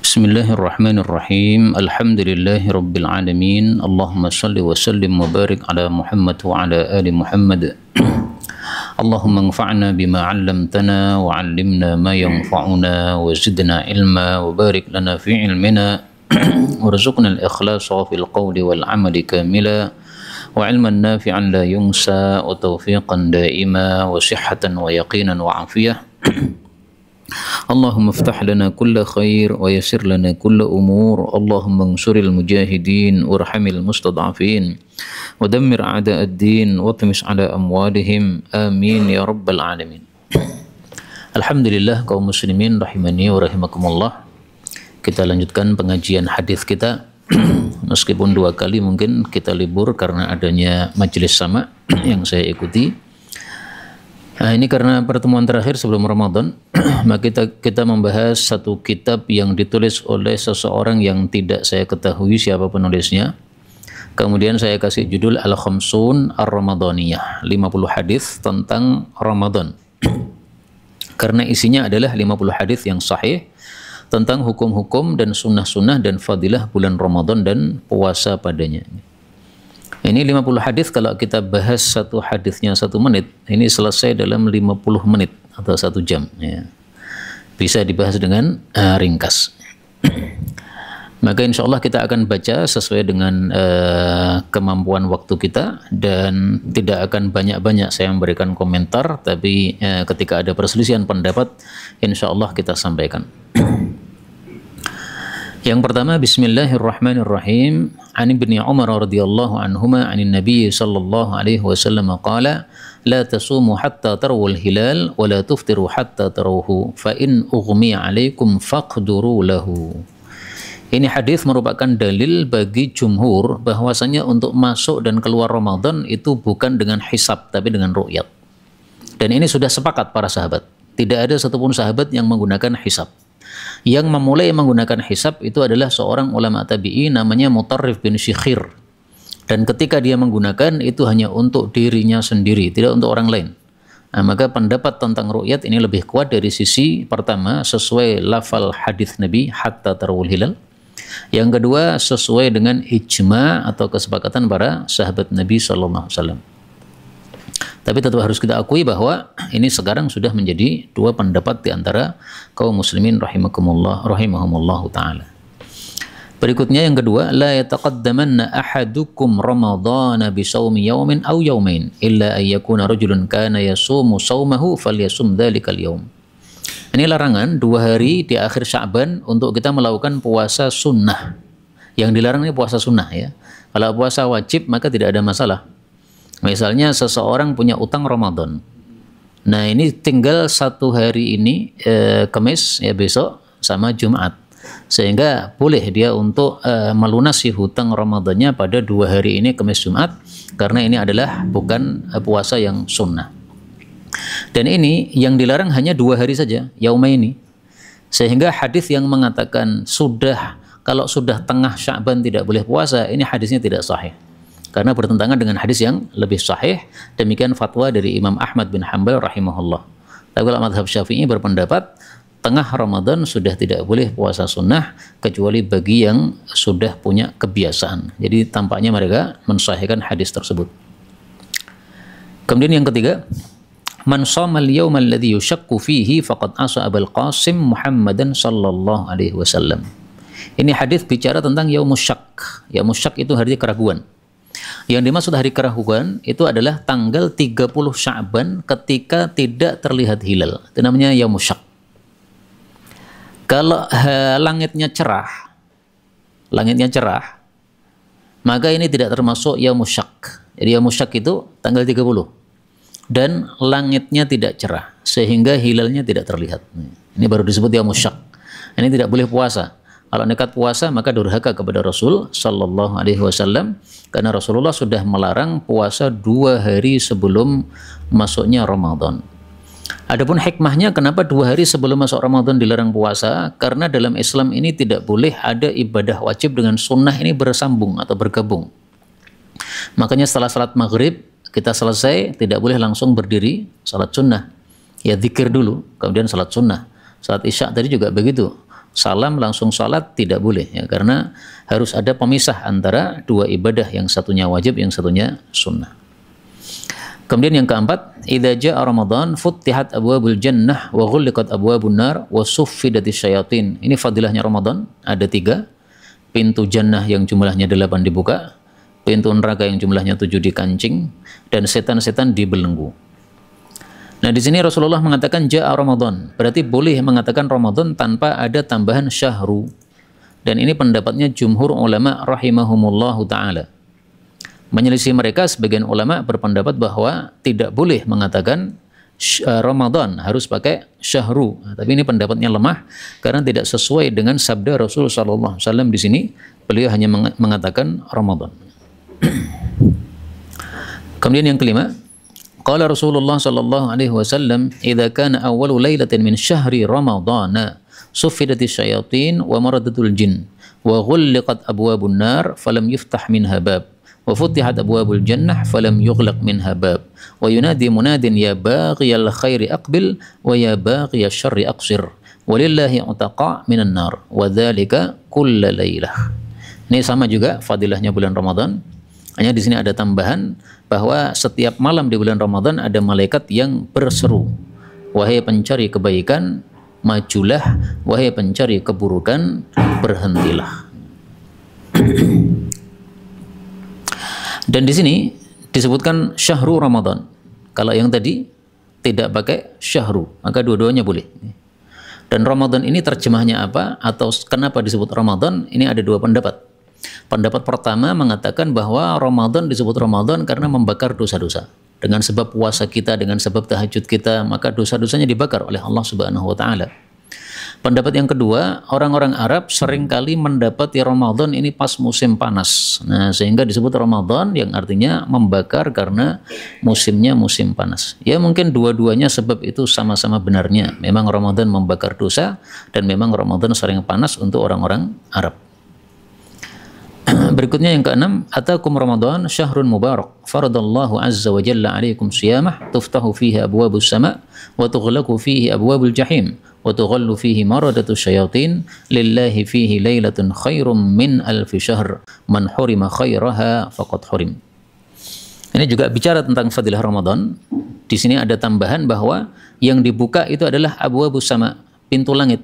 Bismillahirrahmanirrahim. Alhamdulillahi rabbil alamin. Allahumma salli wa sallim wa barik ala Muhammad wa ala ali Muhammad. Allahumma anfa'na bima 'allamtana wa 'allimna ma yanfa'una wa zidna ilma wa barik lana fi ilmina warzuqna al-ikhlasa fil qawli wal 'amali kamila wa 'ilman nafi'an la yunsa wa tawfiqan daima wa sihhatan wa yaqinan wa 'afiyah. Allahumma iftah lana kulla khair wa yassir lana kulla umur. Allahumma ansuril mujahidin warhamil mustad'afin wa dammir a'da'ad-din wa tmis ala amwalihim. Amin ya rabbal alamin. Alhamdulillah kaum muslimin rahimani wa rahimakumullah. Kita lanjutkan pengajian hadis kita. Meskipun 2 kali mungkin kita libur karena adanya majelis sama yang saya ikuti. Nah, ini karena pertemuan terakhir sebelum Ramadan, maka kita membahas satu kitab yang ditulis oleh seseorang yang tidak saya ketahui siapa penulisnya. Kemudian saya kasih judul Al-Khamsun Ar-Ramadaniyah, 50 hadis tentang Ramadan. Karena isinya adalah 50 hadis yang sahih tentang hukum-hukum dan sunnah-sunnah dan fadilah bulan Ramadan dan puasa padanya. Ini 50 hadis, kalau kita bahas satu hadisnya 1 menit, ini selesai dalam 50 menit atau 1 jam. Ya. Bisa dibahas dengan ringkas. Maka insya Allah kita akan baca sesuai dengan kemampuan waktu kita, dan tidak akan banyak-banyak saya memberikan komentar, tapi ketika ada perselisihan pendapat, insya Allah kita sampaikan. Yang pertama, bismillahirrahmanirrahim. An Ibni Umar radhiyallahu anhuma anin Nabi sallallahu alaihi wasallam qala la tasumu hatta tarawul hilal wa la tuftiru hatta tarawhu fa in ughmiya alaikum faqduru lahu. Ini hadis merupakan dalil bagi jumhur bahwasanya untuk masuk dan keluar Ramadan itu bukan dengan hisab tapi dengan ru'yat. Dan ini sudah sepakat para sahabat. Tidak ada satupun sahabat yang menggunakan hisab. Yang memulai menggunakan hisab itu adalah seorang ulama tabi'i namanya Mutarrif bin Syikhir. Dan ketika dia menggunakan itu hanya untuk dirinya sendiri, tidak untuk orang lain. Nah, maka pendapat tentang ru'yat ini lebih kuat dari sisi pertama sesuai lafal hadis Nabi hatta tarawul hilal. Yang kedua sesuai dengan ijma atau kesepakatan para sahabat Nabi sallallahu alaihi wasallam. Tapi tetap harus kita akui bahwa ini sekarang sudah menjadi 2 pendapat di antara kaum muslimin rahimahumullah taala. Berikutnya yang kedua, la yataqaddamanna ahadukum ramadhana bi shaumi yawmin aw yawmain illa ay yakuna rajulun kana yasumu shaumahu falyasum dzalikal yaum. Ini larangan 2 hari di akhir Sya'ban untuk kita melakukan puasa sunnah. Yang dilarang ini puasa sunnah ya. Kalau puasa wajib maka tidak ada masalah. Misalnya seseorang punya utang Ramadan. Nah, ini tinggal 1 hari ini Kamis ya, besok sama Jumat. Sehingga boleh dia untuk melunasi hutang Ramadannya pada 2 hari ini Kamis Jumat, karena ini adalah bukan puasa yang sunnah. Dan ini yang dilarang hanya 2 hari saja, yaumaini. Sehingga hadis yang mengatakan kalau sudah tengah Sya'ban tidak boleh puasa, ini hadisnya tidak sahih. Karena bertentangan dengan hadis yang lebih sahih. Demikian fatwa dari Imam Ahmad bin Hanbal rahimahullah. Tapi kalau mazhab Syafi'i berpendapat tengah Ramadan sudah tidak boleh puasa sunnah kecuali bagi yang sudah punya kebiasaan. Jadi tampaknya mereka mensahihkan hadis tersebut. Kemudian yang ketiga, man shamal yawmal ladzi yushakku fihi faqad asa Abul Qasim Muhammadan sallallahu alaihi wasallam. Ini hadis bicara tentang yaumus syak. Yaumus syak itu hari keraguan. Yang dimaksud hari keraguan itu adalah tanggal 30 Sya'ban ketika tidak terlihat hilal. Itu namanya yaumus syak. Kalau langitnya cerah, maka ini tidak termasuk yaumus syak. Jadi yaumus syak itu tanggal 30. Dan langitnya tidak cerah sehingga hilalnya tidak terlihat. Ini baru disebut yaumus syak. Ini tidak boleh puasa. Kalau nekat puasa maka durhaka kepada Rasul sallallahu alaihi wasallam, karena Rasulullah sudah melarang puasa 2 hari sebelum masuknya Ramadan. Adapun hikmahnya kenapa 2 hari sebelum masuk Ramadan dilarang puasa? Karena dalam Islam ini tidak boleh ada ibadah wajib dengan sunnah ini bersambung atau bergabung. Makanya setelah salat maghrib kita selesai tidak boleh langsung berdiri salat sunnah. Ya zikir dulu, kemudian salat sunnah. Salat isya tadi juga begitu. salam langsung sholat tidak boleh ya, karena harus ada pemisah antara dua ibadah, yang satunya wajib, yang satunya sunnah. Kemudian yang keempat, idza jaa Ramadan futtihat abwabul jannah wa ghulliqat abwabun nar wa suffidatis syayatin. Ini fadilahnya Ramadan, ada 3. Pintu jannah yang jumlahnya 8 dibuka, pintu neraka yang jumlahnya 7 dikancing, dan setan-setan dibelenggu. Nah, di sini Rasulullah mengatakan jaa Ramadan, berarti boleh mengatakan Ramadan tanpa ada tambahan syahru. Dan ini pendapatnya jumhur ulama rahimahumullahu taala. Menyelisih mereka, sebagian ulama berpendapat bahwa tidak boleh mengatakan Ramadan, harus pakai syahru. Tapi ini pendapatnya lemah karena tidak sesuai dengan sabda Rasul sallallahu alaihi wasallam di sini. Beliau hanya mengatakan Ramadan. Kemudian yang kelima, qala Rasulullah sallallahu alaihi wasallam, "Idza kana awwalu lailatin min syahri Ramadhan, suffidatis syayatin wa maradatul jin, wa ghulliqat abwabun nar, falam yuftah minha bab. Wa futihat abwabul jannah falam yughlaq minha bab wa yunadi munadin ya baghiyal khairi aqbil wa ya baghiyasy syarri aqsir walillahi utaqa minan nar wa dzalika kulla lailah." Ini sama juga fadilahnya bulan Ramadan. Hanya di sini ada tambahan bahwa setiap malam di bulan Ramadan ada malaikat yang berseru, "Wahai pencari kebaikan, majulah, wahai pencari keburukan, berhentilah." Dan di sini disebutkan syahru Ramadan. Kalau yang tadi tidak pakai syahru, maka dua-duanya boleh. Dan Ramadan ini terjemahnya apa? Atau kenapa disebut Ramadan? Ini ada 2 pendapat. Pendapat pertama mengatakan bahwa Ramadan disebut Ramadan karena membakar dosa-dosa. Dengan sebab puasa kita, dengan sebab tahajud kita, maka dosa-dosanya dibakar oleh Allah Subhanahu wa taala. Pendapat yang kedua, orang-orang Arab seringkali mendapati Ramadan ini pas musim panas. Nah, sehingga disebut Ramadan, yang artinya membakar karena musimnya musim panas. Ya, mungkin dua-duanya sebab itu sama-sama benarnya. Memang Ramadan membakar dosa, dan memang Ramadan sering panas untuk orang-orang Arab. Berikutnya yang keenam, atakum Ramadan syahrun mubarak, faradallahu azza wa jalla alaikum siyamah, tuftahu fihi abwabus sama' wa tughlaqu fihi abwabul jahim wa tughallu fihi maradatu syayatin, lillahi fihi lailatun khairum min alfi syahr, man hurima khairaha faqad hurim. Ini juga bicara tentang fadilah Ramadan. Di sini ada tambahan bahwa yang dibuka itu adalah abwabus sama', pintu langit.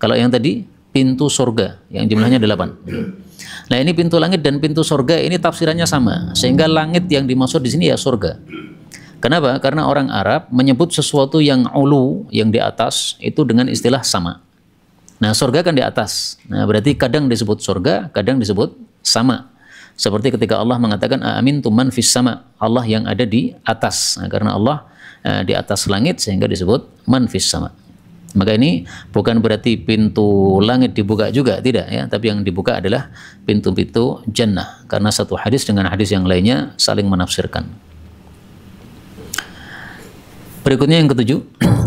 Kalau yang tadi pintu surga yang jumlahnya 8. Nah, ini pintu langit dan pintu surga ini tafsirannya sama, sehingga langit yang dimaksud di sini ya surga. Kenapa? Karena orang Arab menyebut sesuatu yang ulu, yang di atas, itu dengan istilah sama. Nah, surga kan di atas. Nah, berarti kadang disebut surga, kadang disebut sama. Seperti ketika Allah mengatakan amintum man fis sama, Allah yang ada di atas. Nah, karena Allah di atas langit sehingga disebut man fis sama. Maka ini bukan berarti pintu langit dibuka juga, tidak ya, tapi yang dibuka adalah pintu-pintu jannah, karena satu hadis dengan hadis yang lainnya saling menafsirkan. Berikutnya yang ketujuh,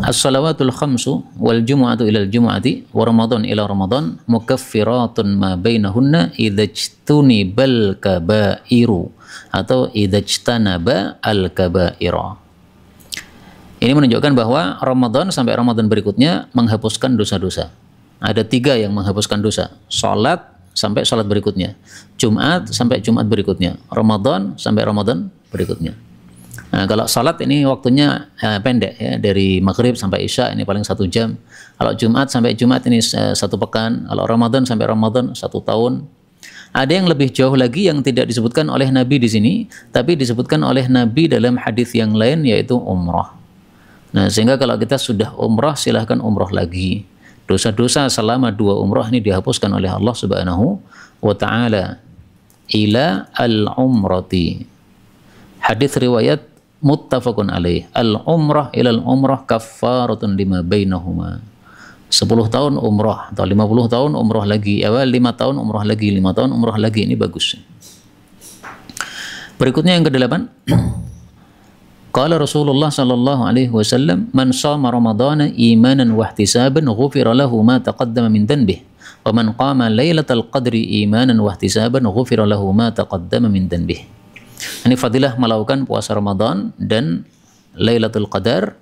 as-salawatul khamsu wal jumu'atu ilal jumu'ati wa ramadan ila ramadan mukaffiratun ma bainahunna idzajtunibal kabairu atau idzajtanaba al kabaira. Ini menunjukkan bahwa Ramadan sampai Ramadan berikutnya menghapuskan dosa-dosa. Ada 3 yang menghapuskan dosa. Salat sampai salat berikutnya, Jumat sampai Jumat berikutnya, Ramadan sampai Ramadan berikutnya. Nah, kalau salat ini waktunya pendek ya, dari maghrib sampai isya ini paling 1 jam. Kalau Jumat sampai Jumat ini 1 pekan. Kalau Ramadan sampai Ramadan 1 tahun. Ada yang lebih jauh lagi yang tidak disebutkan oleh Nabi di sini, tapi disebutkan oleh Nabi dalam hadis yang lain, yaitu umrah. Nah, sehingga kalau kita sudah umrah, silahkan umrah lagi. Dosa-dosa selama 2 umrah ini dihapuskan oleh Allah Subhanahu wa ta'ala. Ila al-umrati. Hadis riwayat muttafaqun alaih. Al-umrah ila al-umrah kaffaratun lima bainahuma. 10 tahun umrah atau 50 tahun umrah lagi. Awal 5 tahun umrah lagi, 5 tahun umrah lagi. Ini bagus. Berikutnya yang ke-8. Qala Rasulullah sallallahu alaihi wasallam, man shama ramadhana imanan wa ihtisaban ghufira lahu ma taqaddama min dhanbihi wa man qama lailatal qadri imanan wa ihtisaban ghufira lahu ma taqaddama min dhanbihi. Ini fadilah melakukan puasa Ramadan dan Lailatul Qadar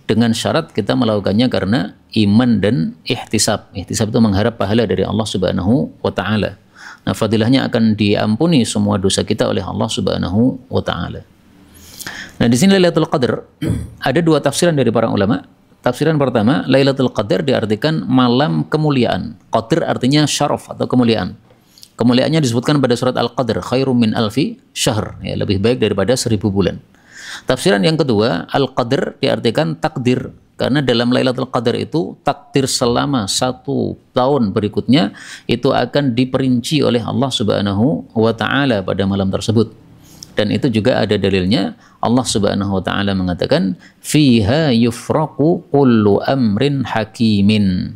dengan syarat kita melakukannya karena iman dan ihtisab. Ihtisab itu mengharap pahala dari Allah Subhanahu wa taala. Nah, fadilahnya akan diampuni semua dosa kita oleh Allah Subhanahu wa taala. Nah, di sini Lailatul Qadar ada dua tafsiran dari para ulama. Tafsiran pertama, Lailatul Qadar diartikan malam kemuliaan. Qadar artinya syaraf atau kemuliaan. Kemuliaannya disebutkan pada surat Al-Qadr, khairum min alfi syahr, ya, lebih baik daripada 1000 bulan. Tafsiran yang kedua, Al-Qadr diartikan takdir. Karena dalam Lailatul Qadar itu takdir selama 1 tahun berikutnya itu akan diperinci oleh Allah Subhanahu wa taala pada malam tersebut. Dan itu juga ada dalilnya. Allah Subhanahu wa taala mengatakan fiha yufraqu kullu amrin hakimin.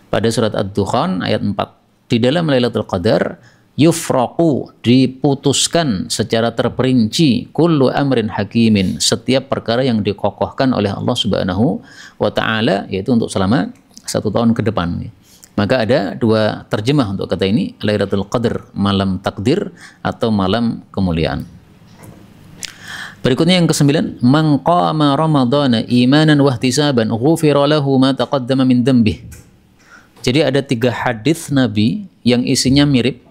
Pada surat Ad-Dukhan ayat 4. Di dalam Lailatul Qadar yufraqu, diputuskan secara terperinci, kullu amrin hakimin, setiap perkara yang dikokohkan oleh Allah Subhanahu wa taala, yaitu untuk selama 1 tahun ke depan. Maka ada dua terjemah untuk kata ini, Lailatul Qadar, malam takdir atau malam kemuliaan. Berikutnya yang ke-9, man qama ramadhana imanan wa ihtisaban ghufira lahu ma taqaddama min dhanbihi. Jadi ada 3 hadis Nabi yang isinya mirip.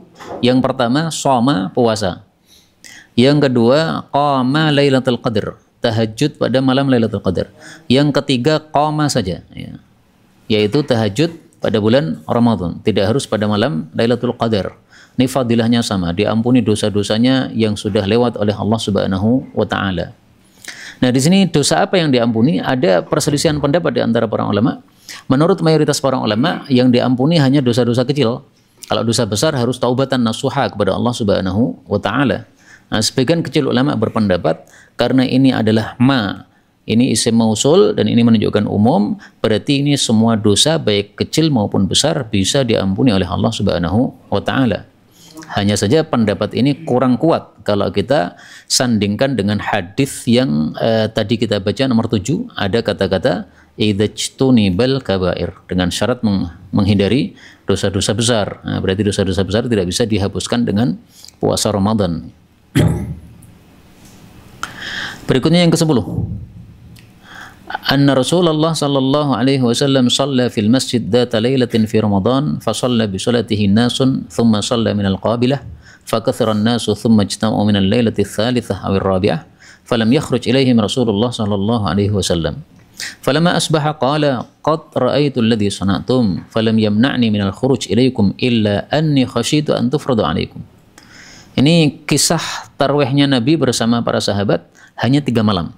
Yang pertama, shoma, puasa. Yang kedua, qama Lailatul Qadar, tahajud pada malam Lailatul Qadar. Yang ketiga, qama saja, ya, yaitu tahajud pada bulan Ramadan, tidak harus pada malam Lailatul Qadar. Ini fadilahnya sama, diampuni dosa-dosanya yang sudah lewat oleh Allah Subhanahu wa taala. Nah, di sini dosa apa yang diampuni? Ada perselisihan pendapat di antara para ulama. Menurut mayoritas para ulama, yang diampuni hanya dosa-dosa kecil. Kalau dosa besar harus taubatan nasuha kepada Allah Subhanahu wa taala. Nah, sebagian kecil ulama berpendapat karena ini adalah ini isim mausul dan ini menunjukkan umum, berarti ini semua dosa baik kecil maupun besar bisa diampuni oleh Allah Subhanahu wa taala. Hanya saja pendapat ini kurang kuat kalau kita sandingkan dengan hadis yang tadi kita baca nomor 7, ada kata-kata idzajtunibal kabair, dengan syarat menghindari dosa-dosa besar. Nah, berarti dosa-dosa besar tidak bisa dihapuskan dengan puasa Ramadan. Berikutnya yang ke-10. Anna Rasulullah sallallahu alaihi wasallam shalla fil masjid dzata lailatin fi Ramadan fa shalla bi salatihi nasun thumma shalla min al-qabilah fa kathara an-nasu thumma ijtama'u min al-lailati ats-tsalitsah aw ar-rabi'ah falam yakhruj ilaihim Rasulullah sallallahu alaihi wasallam. Falamma asbaha qala qad ra'aitu alladhi sana'tum falam yamna'ni minal khuruj ilaikum illa anni khasyitu an tufradu alaikum. Ini kisah tarwihnya Nabi bersama para sahabat hanya 3 malam.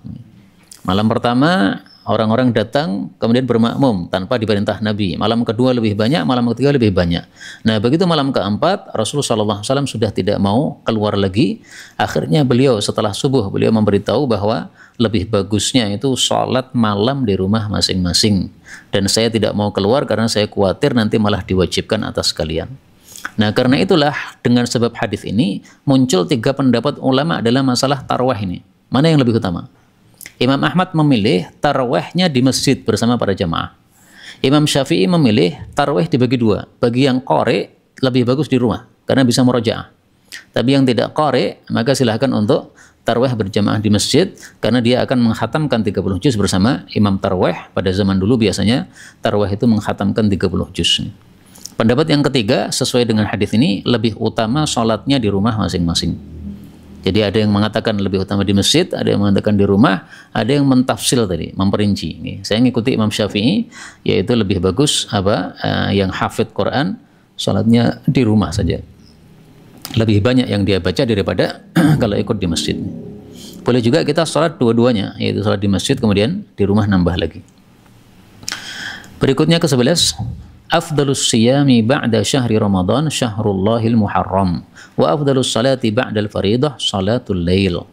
Malam pertama orang-orang datang kemudian bermakmum tanpa diperintah Nabi. Malam kedua lebih banyak, malam ketiga lebih banyak. Nah, begitu malam keempat Rasulullah SAW sudah tidak mau keluar lagi. Akhirnya beliau setelah subuh beliau memberitahu bahwa lebih bagusnya itu sholat malam di rumah masing-masing. Dan saya tidak mau keluar karena saya khawatir nanti malah diwajibkan atas kalian. Nah, karena itulah dengan sebab hadis ini muncul 3 pendapat ulama dalam masalah tarawih ini. Mana yang lebih utama? Imam Ahmad memilih tarawihnya di masjid bersama para jamaah. Imam Syafi'i memilih tarawih dibagi 2. Bagi yang qari lebih bagus di rumah karena bisa murojaah. Tapi yang tidak qari maka silahkan untuk tarawih berjamaah di masjid karena dia akan menghatamkan 30 juz bersama imam tarawih. Pada zaman dulu biasanya tarawih itu menghatamkan 30 juz. Pendapat yang ketiga sesuai dengan hadis ini lebih utama sholatnya di rumah masing-masing. Jadi ada yang mengatakan lebih utama di masjid, ada yang mengatakan di rumah, ada yang mentafsil tadi, memperinci. Nih, saya mengikuti Imam Syafi'i, yaitu lebih bagus yang hafid Quran, sholatnya di rumah saja. Lebih banyak yang dia baca daripada kalau ikut di masjid. Boleh juga kita sholat dua-duanya, yaitu sholat di masjid kemudian di rumah nambah lagi. Berikutnya ke-11. Afdalus siyami ba'da syahri Ramadan syahrullahil muharram wa afdalus salati ba'dal faridah salatul lail.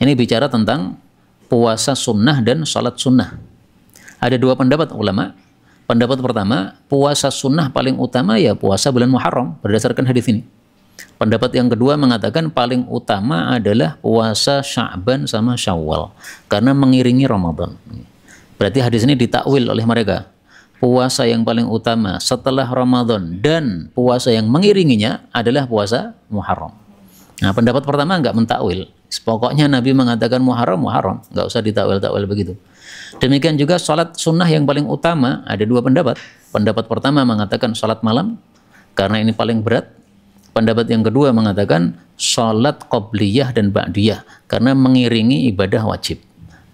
Ini bicara tentang puasa sunnah dan salat sunnah. Ada 2 pendapat ulama. Pendapat pertama, puasa sunnah paling utama ya puasa bulan Muharram berdasarkan hadis ini. Pendapat yang kedua mengatakan paling utama adalah puasa Sya'ban sama Syawal karena mengiringi Ramadan. Berarti hadis ini ditakwil oleh mereka. Puasa yang paling utama setelah Ramadan dan puasa yang mengiringinya adalah puasa Muharram. Nah, pendapat pertama enggak mentakwil. Pokoknya Nabi mengatakan Muharram, nggak usah ditakwil-takwil begitu. Demikian juga salat sunnah yang paling utama, ada dua pendapat. Pendapat pertama mengatakan salat malam karena ini paling berat. Pendapat yang kedua mengatakan salat qobliyah dan ba'diyah karena mengiringi ibadah wajib.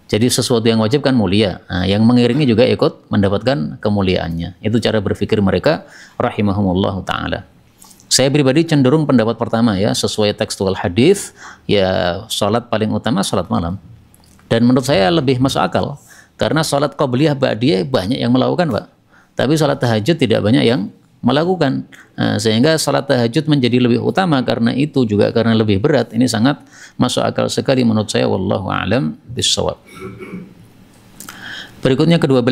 Jadi sesuatu yang wajib kan mulia. Nah, yang mengiringi juga ikut mendapatkan kemuliaannya. Itu cara berpikir mereka rahimahumullah taala. Saya pribadi cenderung pendapat pertama ya, sesuai tekstual hadis, ya salat paling utama salat malam. Dan menurut saya lebih masuk akal karena salat qabliyah ba'diyah banyak yang melakukan, Pak. Tapi salat tahajud tidak banyak yang melakukan. Nah, sehingga salat tahajud menjadi lebih utama karena itu juga karena lebih berat. Ini sangat masuk akal sekali menurut saya, wallahu a'lam bissawab. Berikutnya ke-12,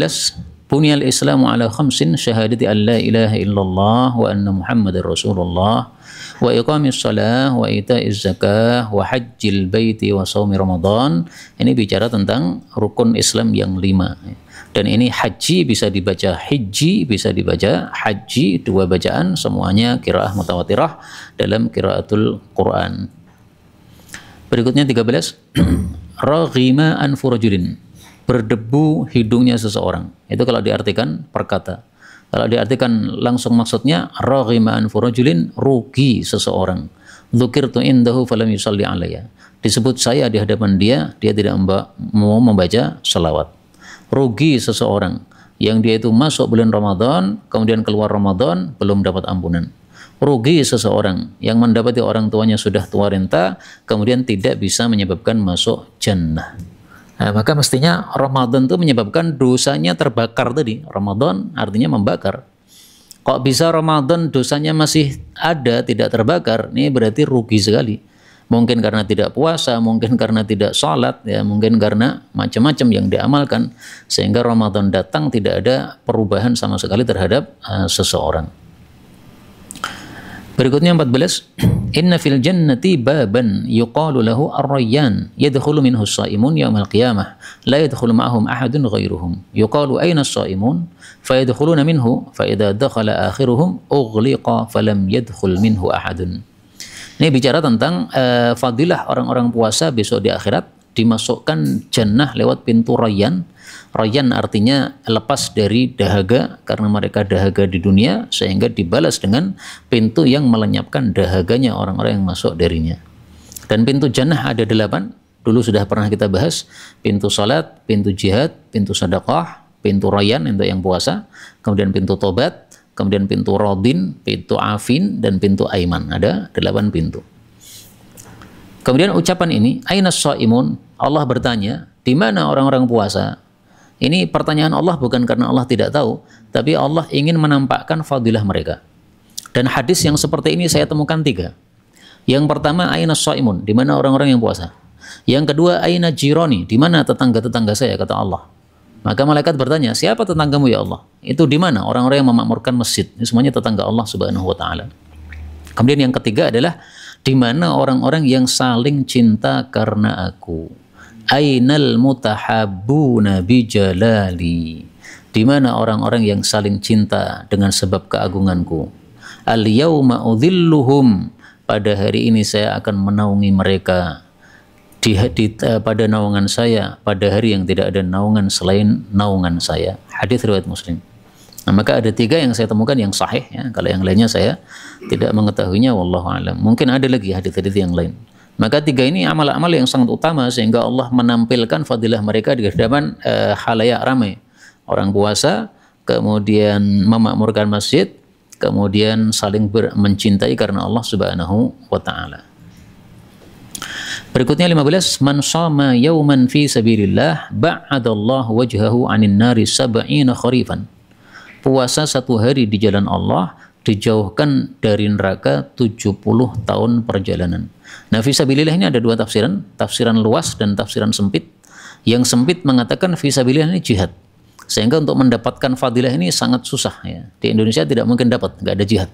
Bunyal Islamu ala khamsin syahadati an la ilaha illallah wa anna Muhammadar Rasulullah wa iqamis shalah wa ita'iz zakah wa hajjil baiti wa shaumi Ramadan. Ini bicara tentang rukun Islam yang 5. Dan ini haji bisa dibaca hijji, bisa dibaca haji, dua bacaan, semuanya qiraah mutawatirah dalam qiraatul Quran. Berikutnya 13, raghima anfu rajulin, berdebu hidungnya seseorang. Itu kalau diartikan perkata. Kalau diartikan langsung maksudnya raghima anfu rajulin, rugi seseorang. Dzukirtu indahu falam yusalli alayya. Disebut saya di hadapan dia, dia tidak mau membaca selawat. Rugi seseorang yang dia itu masuk bulan Ramadan, kemudian keluar Ramadan belum dapat ampunan. Rugi seseorang yang mendapati orang tuanya sudah tua renta, kemudian tidak bisa menyebabkan masuk jannah. Nah, maka mestinya Ramadan itu menyebabkan dosanya terbakar tadi. Ramadan artinya membakar. Kok bisa Ramadan dosanya masih ada, tidak terbakar? Ini berarti rugi sekali. Mungkin karena tidak puasa, mungkin karena tidak sholat, ya, mungkin karena macam-macam yang diamalkan, sehingga Ramadan datang tidak ada perubahan sama sekali terhadap seseorang. Berikutnya 14, inna fil jannati baban yuqalu lahu ar-rayyan yadkhulu minhu as-shaimun yaumal qiyamah la yadkhulu ma'ahum ahadun ghairuhum yuqalu ayna as-shaimun fayadkhuluna minhu fa idza dakhala akhiruhum ughliqa falam yadkhul minhu ahadun. Ini bicara tentang fadilah orang-orang puasa besok di akhirat, dimasukkan jannah lewat pintu rayyan. Rayyan artinya lepas dari dahaga karena mereka dahaga di dunia, sehingga dibalas dengan pintu yang melenyapkan dahaganya orang-orang yang masuk darinya. Dan pintu jannah ada 8, dulu sudah pernah kita bahas. Pintu salat, pintu jihad, pintu sedekah, pintu rayyan untuk yang puasa, kemudian pintu tobat, kemudian pintu rodin, pintu afin, dan pintu aiman. Ada 8 pintu. Kemudian ucapan ini, ainas shaimun, Allah bertanya, di mana orang-orang puasa? Ini pertanyaan Allah bukan karena Allah tidak tahu, tapi Allah ingin menampakkan fadilah mereka. Dan hadis yang seperti ini saya temukan 3. Yang pertama, ainas shaimun, di mana orang-orang yang puasa. Yang kedua, aina jironi, di mana tetangga-tetangga saya, kata Allah. Maka malaikat bertanya, siapa tetanggamu ya Allah? Itu di mana? Orang-orang yang memakmurkan masjid. Ini semuanya tetangga Allah Subhanahu wa taala. Kemudian yang ketiga adalah di mana orang-orang yang saling cinta karena aku. Ainal mutahabbuna bijalali. Di mana orang-orang yang saling cinta dengan sebab keagunganku. Al yauma udhilluhum, pada hari ini saya akan menaungi mereka. Pada naungan saya, pada hari yang tidak ada naungan selain naungan saya. Hadis riwayat Muslim. Nah, maka ada 3 yang saya temukan yang sahih, ya. Kalau yang lainnya saya tidak mengetahuinya, wallahu alam. Mungkin ada lagi hadis-hadis yang lain. Maka 3 ini amal-amal yang sangat utama sehingga Allah menampilkan fadilah mereka di hadapan khalayak ramai. Orang puasa, kemudian memakmurkan masjid, kemudian saling mencintai karena Allah Subhanahu wa taala. Berikutnya 15, man shama yauman fi sabilillah ba'adallahu wajhahu 'anil nari 70 kharifan. Puasa 1 hari di jalan Allah dijauhkan dari neraka 70 tahun perjalanan. Nah, fisabilillah ini ada 2 tafsiran, tafsiran luas dan tafsiran sempit. Yang sempit mengatakan fisabilillah ini jihad. Sehingga untuk mendapatkan fadilah ini sangat susah, ya. Di Indonesia tidak mungkin dapat, nggak ada jihad.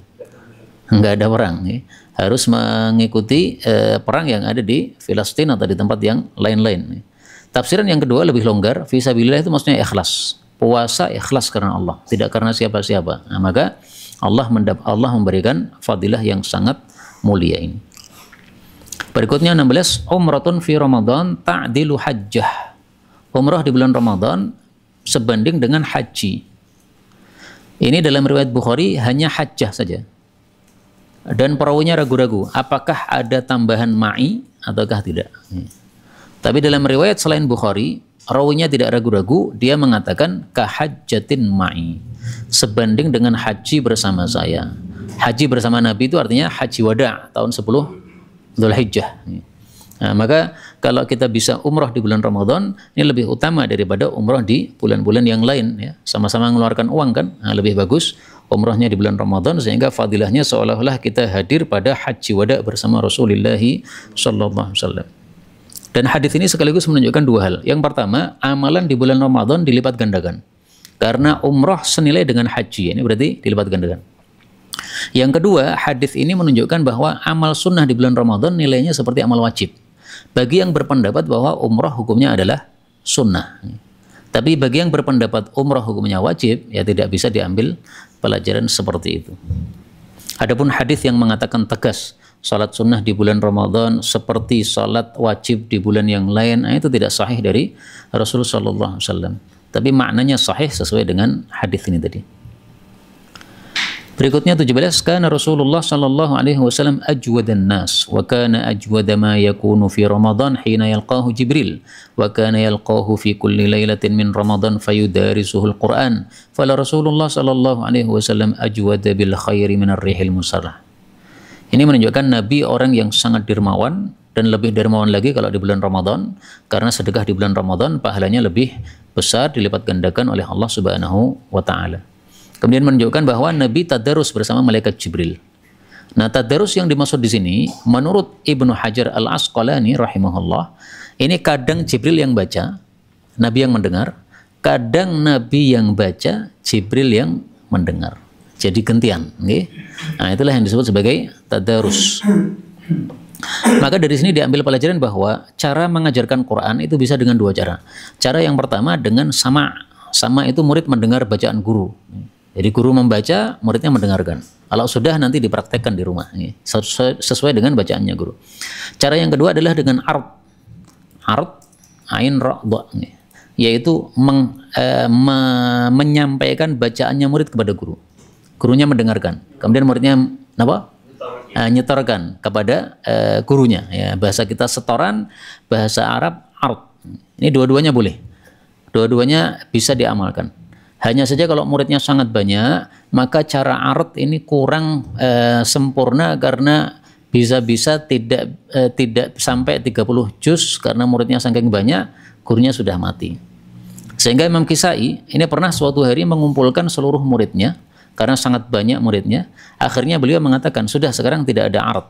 Nggak ada perang, ya. Harus mengikuti perang yang ada di Filistin atau di tempat yang lain-lain. Tafsiran yang kedua lebih longgar, fisabilillah itu maksudnya ikhlas. Puasa ikhlas karena Allah, tidak karena siapa-siapa. Nah, maka Allah memberikan fadilah yang sangat mulia ini. Berikutnya 16, umratun fi Ramadan ta'dilu hajjah. umrah di bulan Ramadan sebanding dengan haji. Ini dalam riwayat Bukhari hanya hajjah saja. Dan perawinya ragu-ragu, apakah ada tambahan ma'i ataukah tidak. Tapi dalam riwayat selain Bukhari, rawinya tidak ragu-ragu, dia mengatakan kahajjatin ma'i, sebanding dengan haji bersama saya. Haji bersama Nabi itu artinya haji wada' tahun 10 Dzulhijjah. Nah, maka kalau kita bisa umrah di bulan Ramadan, ini lebih utama daripada umrah di bulan-bulan yang lain. Ya. Sama-sama mengeluarkan uang kan, nah, lebih bagus umrahnya di bulan Ramadan, sehingga fadilahnya seolah-olah kita hadir pada haji wada bersama Rasulullah SAW. Dan hadis ini sekaligus menunjukkan dua hal. Yang pertama, amalan di bulan Ramadan dilipat gandakan. Karena umrah senilai dengan haji, ini berarti dilipat gandakan. Yang kedua, hadis ini menunjukkan bahwa amal sunnah di bulan Ramadan nilainya seperti amal wajib. Bagi yang berpendapat bahwa umrah hukumnya adalah sunnah. Tapi bagi yang berpendapat umrah hukumnya wajib, ya tidak bisa diambil pelajaran seperti itu. Adapun hadis yang mengatakan tegas, salat sunnah di bulan Ramadan seperti salat wajib di bulan yang lain, itu tidak sahih dari Rasulullah SAW. Tapi maknanya sahih sesuai dengan hadis ini tadi. Berikutnya 17, kana Rasulullah sallallahu alaihi wasallam ajwadan nas wa kana ajwada ma yakunu fi Ramadan hina yalqahu Jibril wa kana yalqahu fi kulli lailatin min Ramadan fayudarisuhu al-Qur'an fala Rasulullah sallallahu alaihi wasallam ajwada bil khairi min ar-rihil musarrah. Ini menunjukkan Nabi orang yang sangat dermawan, dan lebih dermawan lagi kalau di bulan Ramadan, karena sedekah di bulan Ramadan pahalanya lebih besar, dilipat gandakan oleh Allah Subhanahu wa taala. Kemudian menunjukkan bahwa Nabi tadarus bersama malaikat Jibril. Nah, tadarus yang dimaksud di sini, menurut Ibnu Hajar Al-Asqalani rahimahullah, ini kadang Jibril yang baca, Nabi yang mendengar, kadang Nabi yang baca, Jibril yang mendengar. Jadi gantian. Okay? Nah, itulah yang disebut sebagai tadarus. Maka dari sini diambil pelajaran bahwa cara mengajarkan Quran itu bisa dengan dua cara. Cara yang pertama dengan sama. Sama itu murid mendengar bacaan guru. Jadi guru membaca, muridnya mendengarkan. Kalau sudah nanti dipraktekkan di rumah, sesuai dengan bacaannya guru. Cara yang kedua adalah dengan ard, ain ra dha, yaitu menyampaikan bacaannya murid kepada guru. Gurunya mendengarkan, kemudian muridnya apa? Nyetorkan kepada gurunya. Ya, bahasa kita setoran, bahasa Arab ard. Ini dua-duanya boleh. Dua-duanya bisa diamalkan. Hanya saja kalau muridnya sangat banyak, maka cara ard ini kurang sempurna, karena bisa-bisa tidak sampai 30 juz karena muridnya saking banyak, gurunya sudah mati. Sehingga Imam Kisai ini pernah suatu hari mengumpulkan seluruh muridnya, karena sangat banyak muridnya. Akhirnya beliau mengatakan, sudah sekarang tidak ada ard,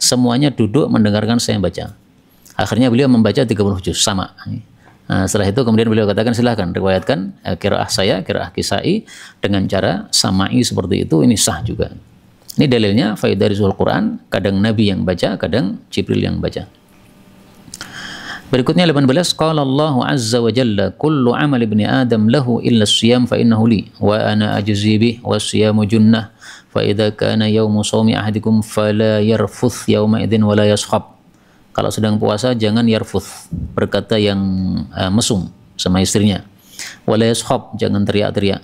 semuanya duduk mendengarkan saya baca. Akhirnya beliau membaca 30 juz sama. Nah, setelah itu kemudian beliau katakan, silahkan riwayatkan qiraah saya, qiraah Kisai dengan cara sama'i seperti itu, ini sah juga. Ini dalilnya faidarisul Quran, kadang Nabi yang baca, kadang Jibril yang baca. Berikutnya 18, qala Allah azza wa jalla kullu amal ibni Adam lahu illa as-siyam fa innahu li wa ana ajzi bih wa as-siyamu junnah fa idza kana yaumu shaumi ahadikum fala yarfuth yauma idzin wa la yaskhab. Kalau sedang puasa jangan yarfuth, berkata yang mesum sama istrinya. Wala yaskhab, jangan teriak-teriak.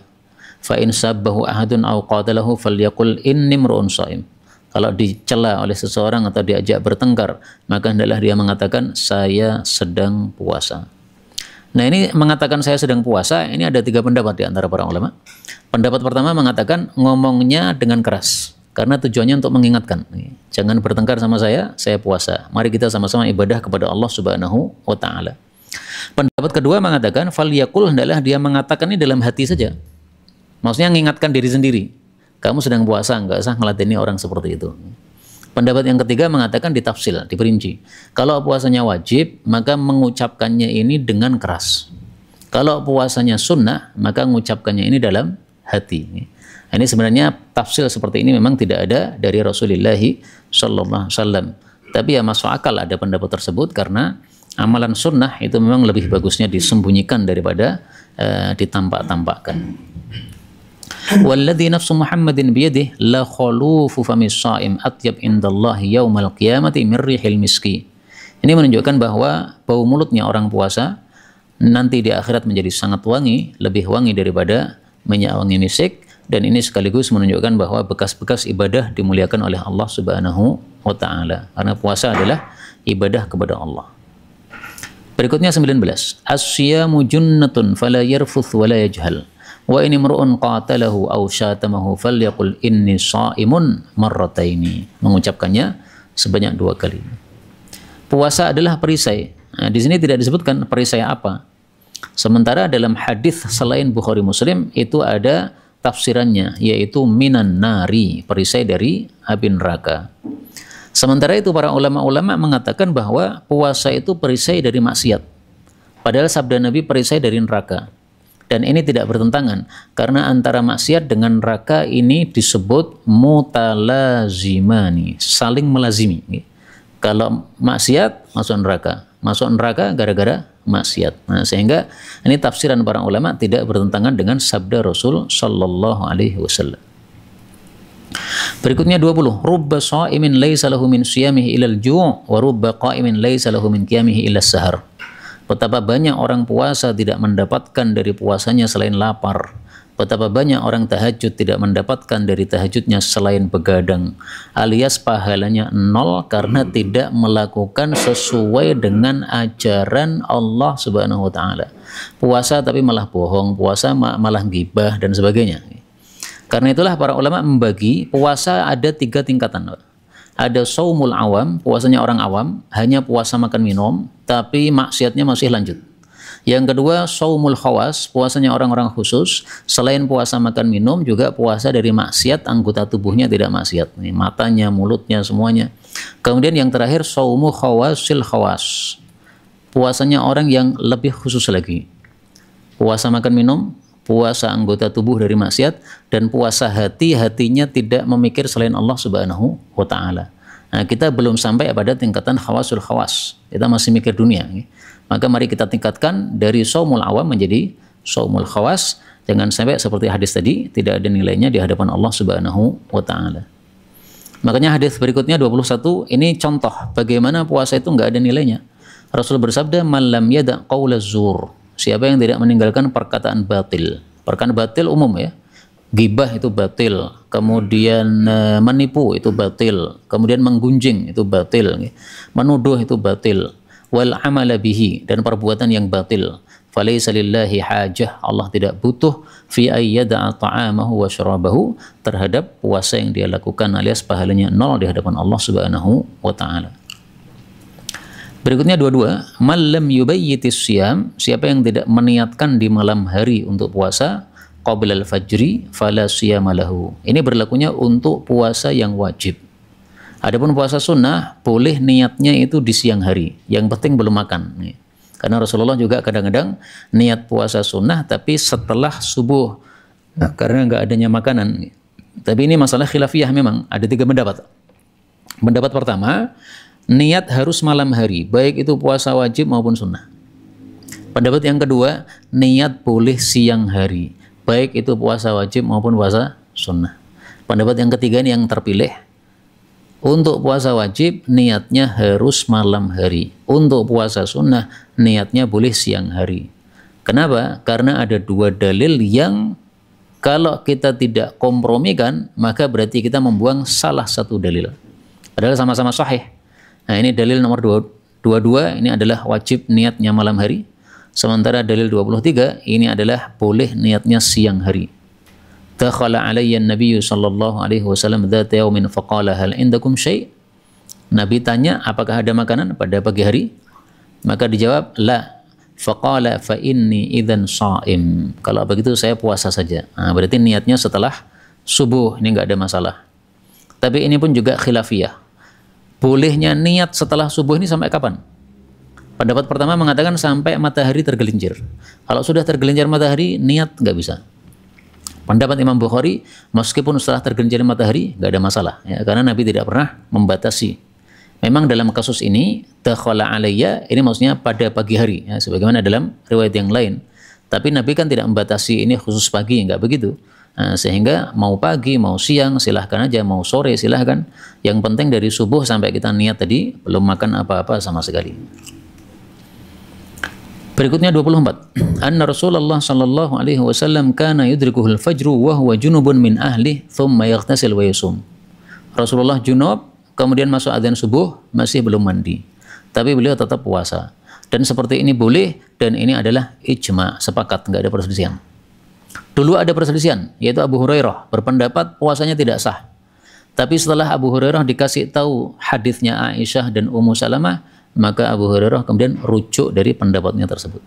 Fa in sabbahu ahadun aw qatalahu falyaqul inni imru'un shaim. Kalau dicela oleh seseorang atau diajak bertengkar, maka hendaklah dia mengatakan saya sedang puasa. Nah, ini mengatakan saya sedang puasa, ini ada 3 pendapat di antara para ulama. Pendapat pertama mengatakan ngomongnya dengan keras, karena tujuannya untuk mengingatkan, jangan bertengkar sama saya puasa. Mari kita sama-sama ibadah kepada Allah Subhanahu wa taala. Pendapat kedua mengatakan falyaqul, hendaklah dia mengatakan ini dalam hati saja. Maksudnya mengingatkan diri sendiri. Kamu sedang puasa, enggak usah ngeladeni orang seperti itu. Pendapat yang ketiga mengatakan ditafsil, diperinci. Kalau puasanya wajib, maka mengucapkannya ini dengan keras. Kalau puasanya sunnah, maka mengucapkannya ini dalam hati. Ini sebenarnya tafsil seperti ini memang tidak ada dari Rasulullah sallallahu alaihi wasallam. Tapi ya masuk akal ada pendapat tersebut, karena amalan sunnah itu memang lebih bagusnya disembunyikan daripada ditampak-tampakkan. Walladzi nafsu Muhammadin biyadihi la khulufu famis shaim atyab indallahi yaumal qiyamati min rihil miski. Ini menunjukkan bahwa bau mulutnya orang puasa nanti di akhirat menjadi sangat wangi, lebih wangi daripada minyak wangi misik, dan ini sekaligus menunjukkan bahwa bekas-bekas ibadah dimuliakan oleh Allah Subhanahu wa taala, karena puasa adalah ibadah kepada Allah. Berikutnya 19. As-siyamu junnatun fala yarfuth wa la yajhal. Wa in imru'un qatalahu aw syatamahu falyaqul inni sha'imun marrataini. Mengucapkannya sebanyak 2 kali. Puasa adalah perisai. Nah, di sini tidak disebutkan perisai apa. Sementara dalam hadis selain Bukhari Muslim itu ada tafsirannya, yaitu minan nari, perisai dari api neraka. Sementara itu para ulama-ulama mengatakan bahwa puasa itu perisai dari maksiat. Padahal sabda Nabi perisai dari neraka. Dan ini tidak bertentangan, karena antara maksiat dengan neraka ini disebut mutalazimani, saling melazimi. Kalau maksiat masuk neraka gara-gara maksiat. Nah, sehingga ini tafsiran para ulama tidak bertentangan dengan sabda Rasul sallallahu alaihi wasallam. Berikutnya 20. Rubba sha'imin laisa lahu min siyamihi ilal ju' wa rubba qa'imin laisa lahu min qiyamihi ilas sahar. Betapa banyak orang puasa tidak mendapatkan dari puasanya selain lapar. Betapa banyak orang tahajud tidak mendapatkan dari tahajudnya selain begadang. Alias pahalanya 0 karena tidak melakukan sesuai dengan ajaran Allah Subhanahu wa taala. Puasa tapi malah bohong, puasa malah gibah dan sebagainya. Karena itulah para ulama membagi puasa ada 3 tingkatan. Ada saumul awam, puasanya orang awam, hanya puasa makan minum, tapi maksiatnya masih lanjut. Yang kedua, saumul khawas, puasanya orang-orang khusus, selain puasa makan minum, juga puasa dari maksiat, anggota tubuhnya tidak maksiat. Nih, matanya, mulutnya, semuanya. Kemudian yang terakhir, saumu khawasil khawas, puasanya orang yang lebih khusus lagi. Puasa makan minum, puasa anggota tubuh dari maksiat, dan puasa hatinya tidak memikir selain Allah Subhanahu wa taala. Nah, kita belum sampai pada tingkatan khawasul khawas. Kita masih mikir dunia. Maka mari kita tingkatkan dari saumul awam menjadi saumul khawas. Jangan sampai seperti hadis tadi tidak ada nilainya di hadapan Allah Subhanahu wa taala. Makanya hadis berikutnya 21 ini contoh bagaimana puasa itu enggak ada nilainya. Rasul bersabda, "Man lam yada' qaulaz zur." Siapa yang tidak meninggalkan perkataan batil. Perkataan batil umum ya. Gibah itu batil, kemudian menipu itu batil, kemudian menggunjing itu batil, menuduh itu batil, wal amala bihi, dan perbuatan yang batil. Falaysa lillahi hajah, Allah tidak butuh fi ayyada'a ta'amahu wa syarabahu, terhadap puasa yang dia lakukan, alias pahalanya 0 di hadapan Allah Subhanahu wa taala. Berikutnya 22, man lam yubayyitis siyam, siapa yang tidak meniatkan di malam hari untuk puasa, qabla al-fajri fala siyama lahu. Ini berlakunya untuk puasa yang wajib. Adapun puasa sunnah boleh niatnya itu di siang hari, yang penting belum makan. Karena Rasulullah juga kadang-kadang niat puasa sunnah tapi setelah subuh, karena nggak adanya makanan. Tapi ini masalah khilafiyah, memang ada 3 pendapat. Pendapat pertama, niat harus malam hari, baik itu puasa wajib maupun sunnah. Pendapat yang kedua, niat boleh siang hari, baik itu puasa wajib maupun puasa sunnah. Pendapat yang ketiga ini yang terpilih. Untuk puasa wajib, niatnya harus malam hari. Untuk puasa sunnah, niatnya boleh siang hari. Kenapa? Karena ada 2 dalil yang kalau kita tidak kompromikan, maka berarti kita membuang salah satu dalil. Padahal sama-sama sahih. Nah, ini dalil nomor 22, ini adalah wajib niatnya malam hari. Sementara dalil 23, ini adalah boleh niatnya siang hari. Dakhala alayya an-nabiy sallallahu alaihi wasallam dzata yaumin faqala hal indakum syai'? Nabi tanya, apakah ada makanan pada pagi hari? Maka dijawab, la. Faqala fa inni idzan sha'im. Kalau begitu saya puasa saja. Nah, berarti niatnya setelah subuh, ini enggak ada masalah. Tapi ini pun juga khilafiyah. Bolehnya niat setelah subuh ini sampai kapan? Pendapat pertama mengatakan sampai matahari tergelincir. Kalau sudah tergelincir matahari, niat nggak bisa. Pendapat Imam Bukhari, meskipun setelah tergelincir matahari, nggak ada masalah. Ya, karena Nabi tidak pernah membatasi. Memang dalam kasus ini, dakhala alayya, ini maksudnya pada pagi hari. Ya, sebagaimana dalam riwayat yang lain. Tapi Nabi kan tidak membatasi ini khusus pagi, nggak begitu. Nah, sehingga mau pagi, mau siang, silahkan aja, mau sore, silahkan. Yang penting dari subuh sampai kita niat tadi, belum makan apa-apa sama sekali. Berikutnya 24. Anna Rasulullah sallallahu alaihi wasallam kana yudrikuhul fajru wa huwa junubun min ahli thumma yaghtasil wa yusum. Rasulullah junub, kemudian masuk adzan subuh, masih belum mandi. Tapi beliau tetap puasa. Dan seperti ini boleh, dan ini adalah ijma, sepakat, enggak ada perselisihan. Dulu ada perselisihan, yaitu Abu Hurairah berpendapat puasanya tidak sah. Tapi setelah Abu Hurairah dikasih tahu hadisnya Aisyah dan Ummu Salamah, maka Abu Hurairah kemudian rujuk dari pendapatnya tersebut.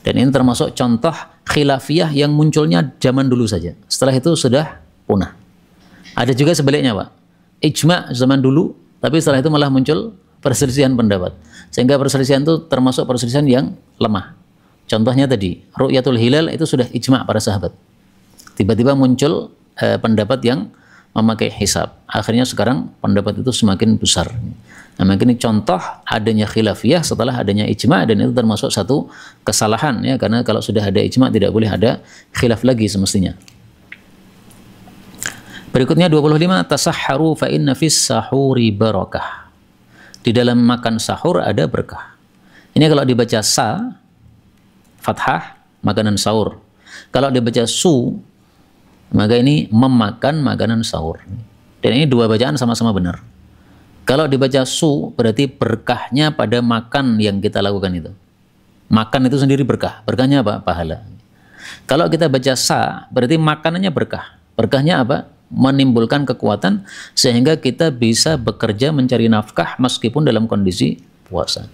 Dan ini termasuk contoh khilafiyah yang munculnya zaman dulu saja. Setelah itu sudah punah. Ada juga sebaliknya, Pak. Ijma zaman dulu, tapi setelah itu malah muncul perselisihan pendapat. Sehingga perselisihan itu termasuk perselisihan yang lemah. Contohnya tadi, ru'yatul hilal itu sudah ijma para sahabat. Tiba-tiba muncul pendapat yang memakai hisab. Akhirnya sekarang pendapat itu semakin besar. Nah, ini contoh adanya khilafiyah setelah adanya ijma, dan itu termasuk satu kesalahan ya, karena kalau sudah ada ijma tidak boleh ada khilaf lagi semestinya. Berikutnya 25, tasahharu fa inna fis sahuri barakah. Di dalam makan sahur ada berkah. Ini kalau dibaca sa fathah, makanan sahur. Kalau dibaca su, maka ini memakan makanan sahur. Dan ini dua bacaan sama-sama benar. Kalau dibaca su, berarti berkahnya pada makan yang kita lakukan itu. Makan itu sendiri berkah. Berkahnya apa? Pahala. Kalau kita baca sa, berarti makanannya berkah. Berkahnya apa? Menimbulkan kekuatan sehingga kita bisa bekerja mencari nafkah meskipun dalam kondisi puasa.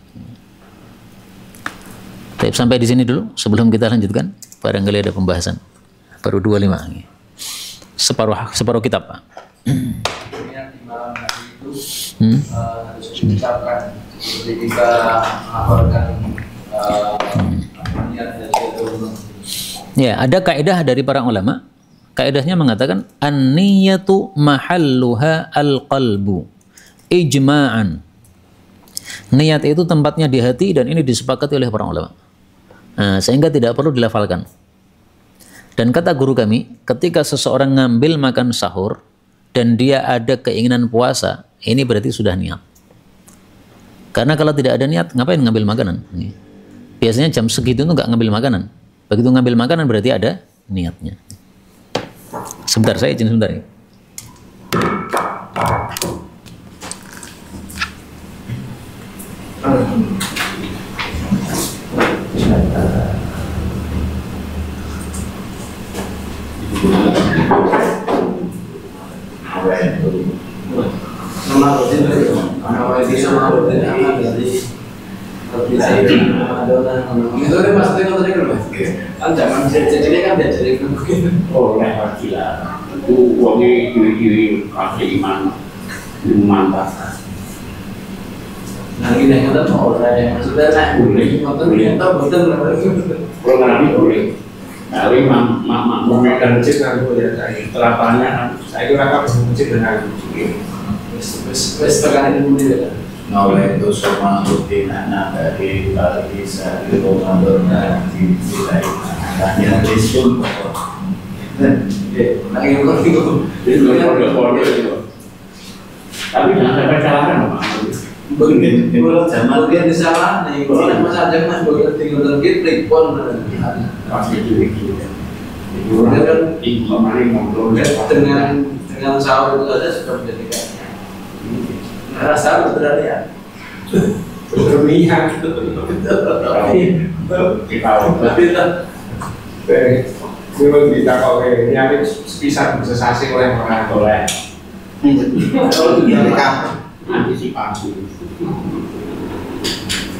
Tapi sampai di sini dulu sebelum kita lanjutkan. Barangkali ada pembahasan. Baru 25. Separuh kitab, Pak. Harus diucapkan ketika melaporkan niat dari itu. Ya, ada kaidah dari para ulama. Kaidahnya mengatakan an-niyatu mahalluha al-qalbu ijma'an. Niat itu tempatnya di hati, dan ini disepakati oleh para ulama. Nah, sehingga tidak perlu dilafalkan. Dan kata guru kami, ketika seseorang ngambil makan sahur dan dia ada keinginan puasa, ini berarti sudah niat. Karena kalau tidak ada niat, ngapain ngambil makanan? Biasanya jam segitu itu nggak ngambil makanan. Begitu ngambil makanan berarti ada niatnya. Sebentar, saya izin sebentar ya. Kan zaman jadi kan jadi oh lah gila itu uangnya kiri-kiri kasih iman mantap. Nah ini kita mau saya maksudnya naik boleh motor kita betul kalau nanti boleh kali mak memegang masjid aku ya saya terapannya saya kira kan masjid dengan wes tekan ini boleh Noleh itu semua rutin anak dari bagi sehari Ramadan dan dimulai hanya disun. Lagi ngerti kok. Tapi jangan sampai salahkan Pak. Begini, kalau Jamal dia disalah nih, kalau Mas Ajeng Mas boleh tinggal kita pun pasti itu. Itu kan kemarin ngobrol dengan sahur itu aja sudah menjadi rasa betul ya berlebihan kita kita kalau ini bisa sensasi oleh orang oleh antisipasi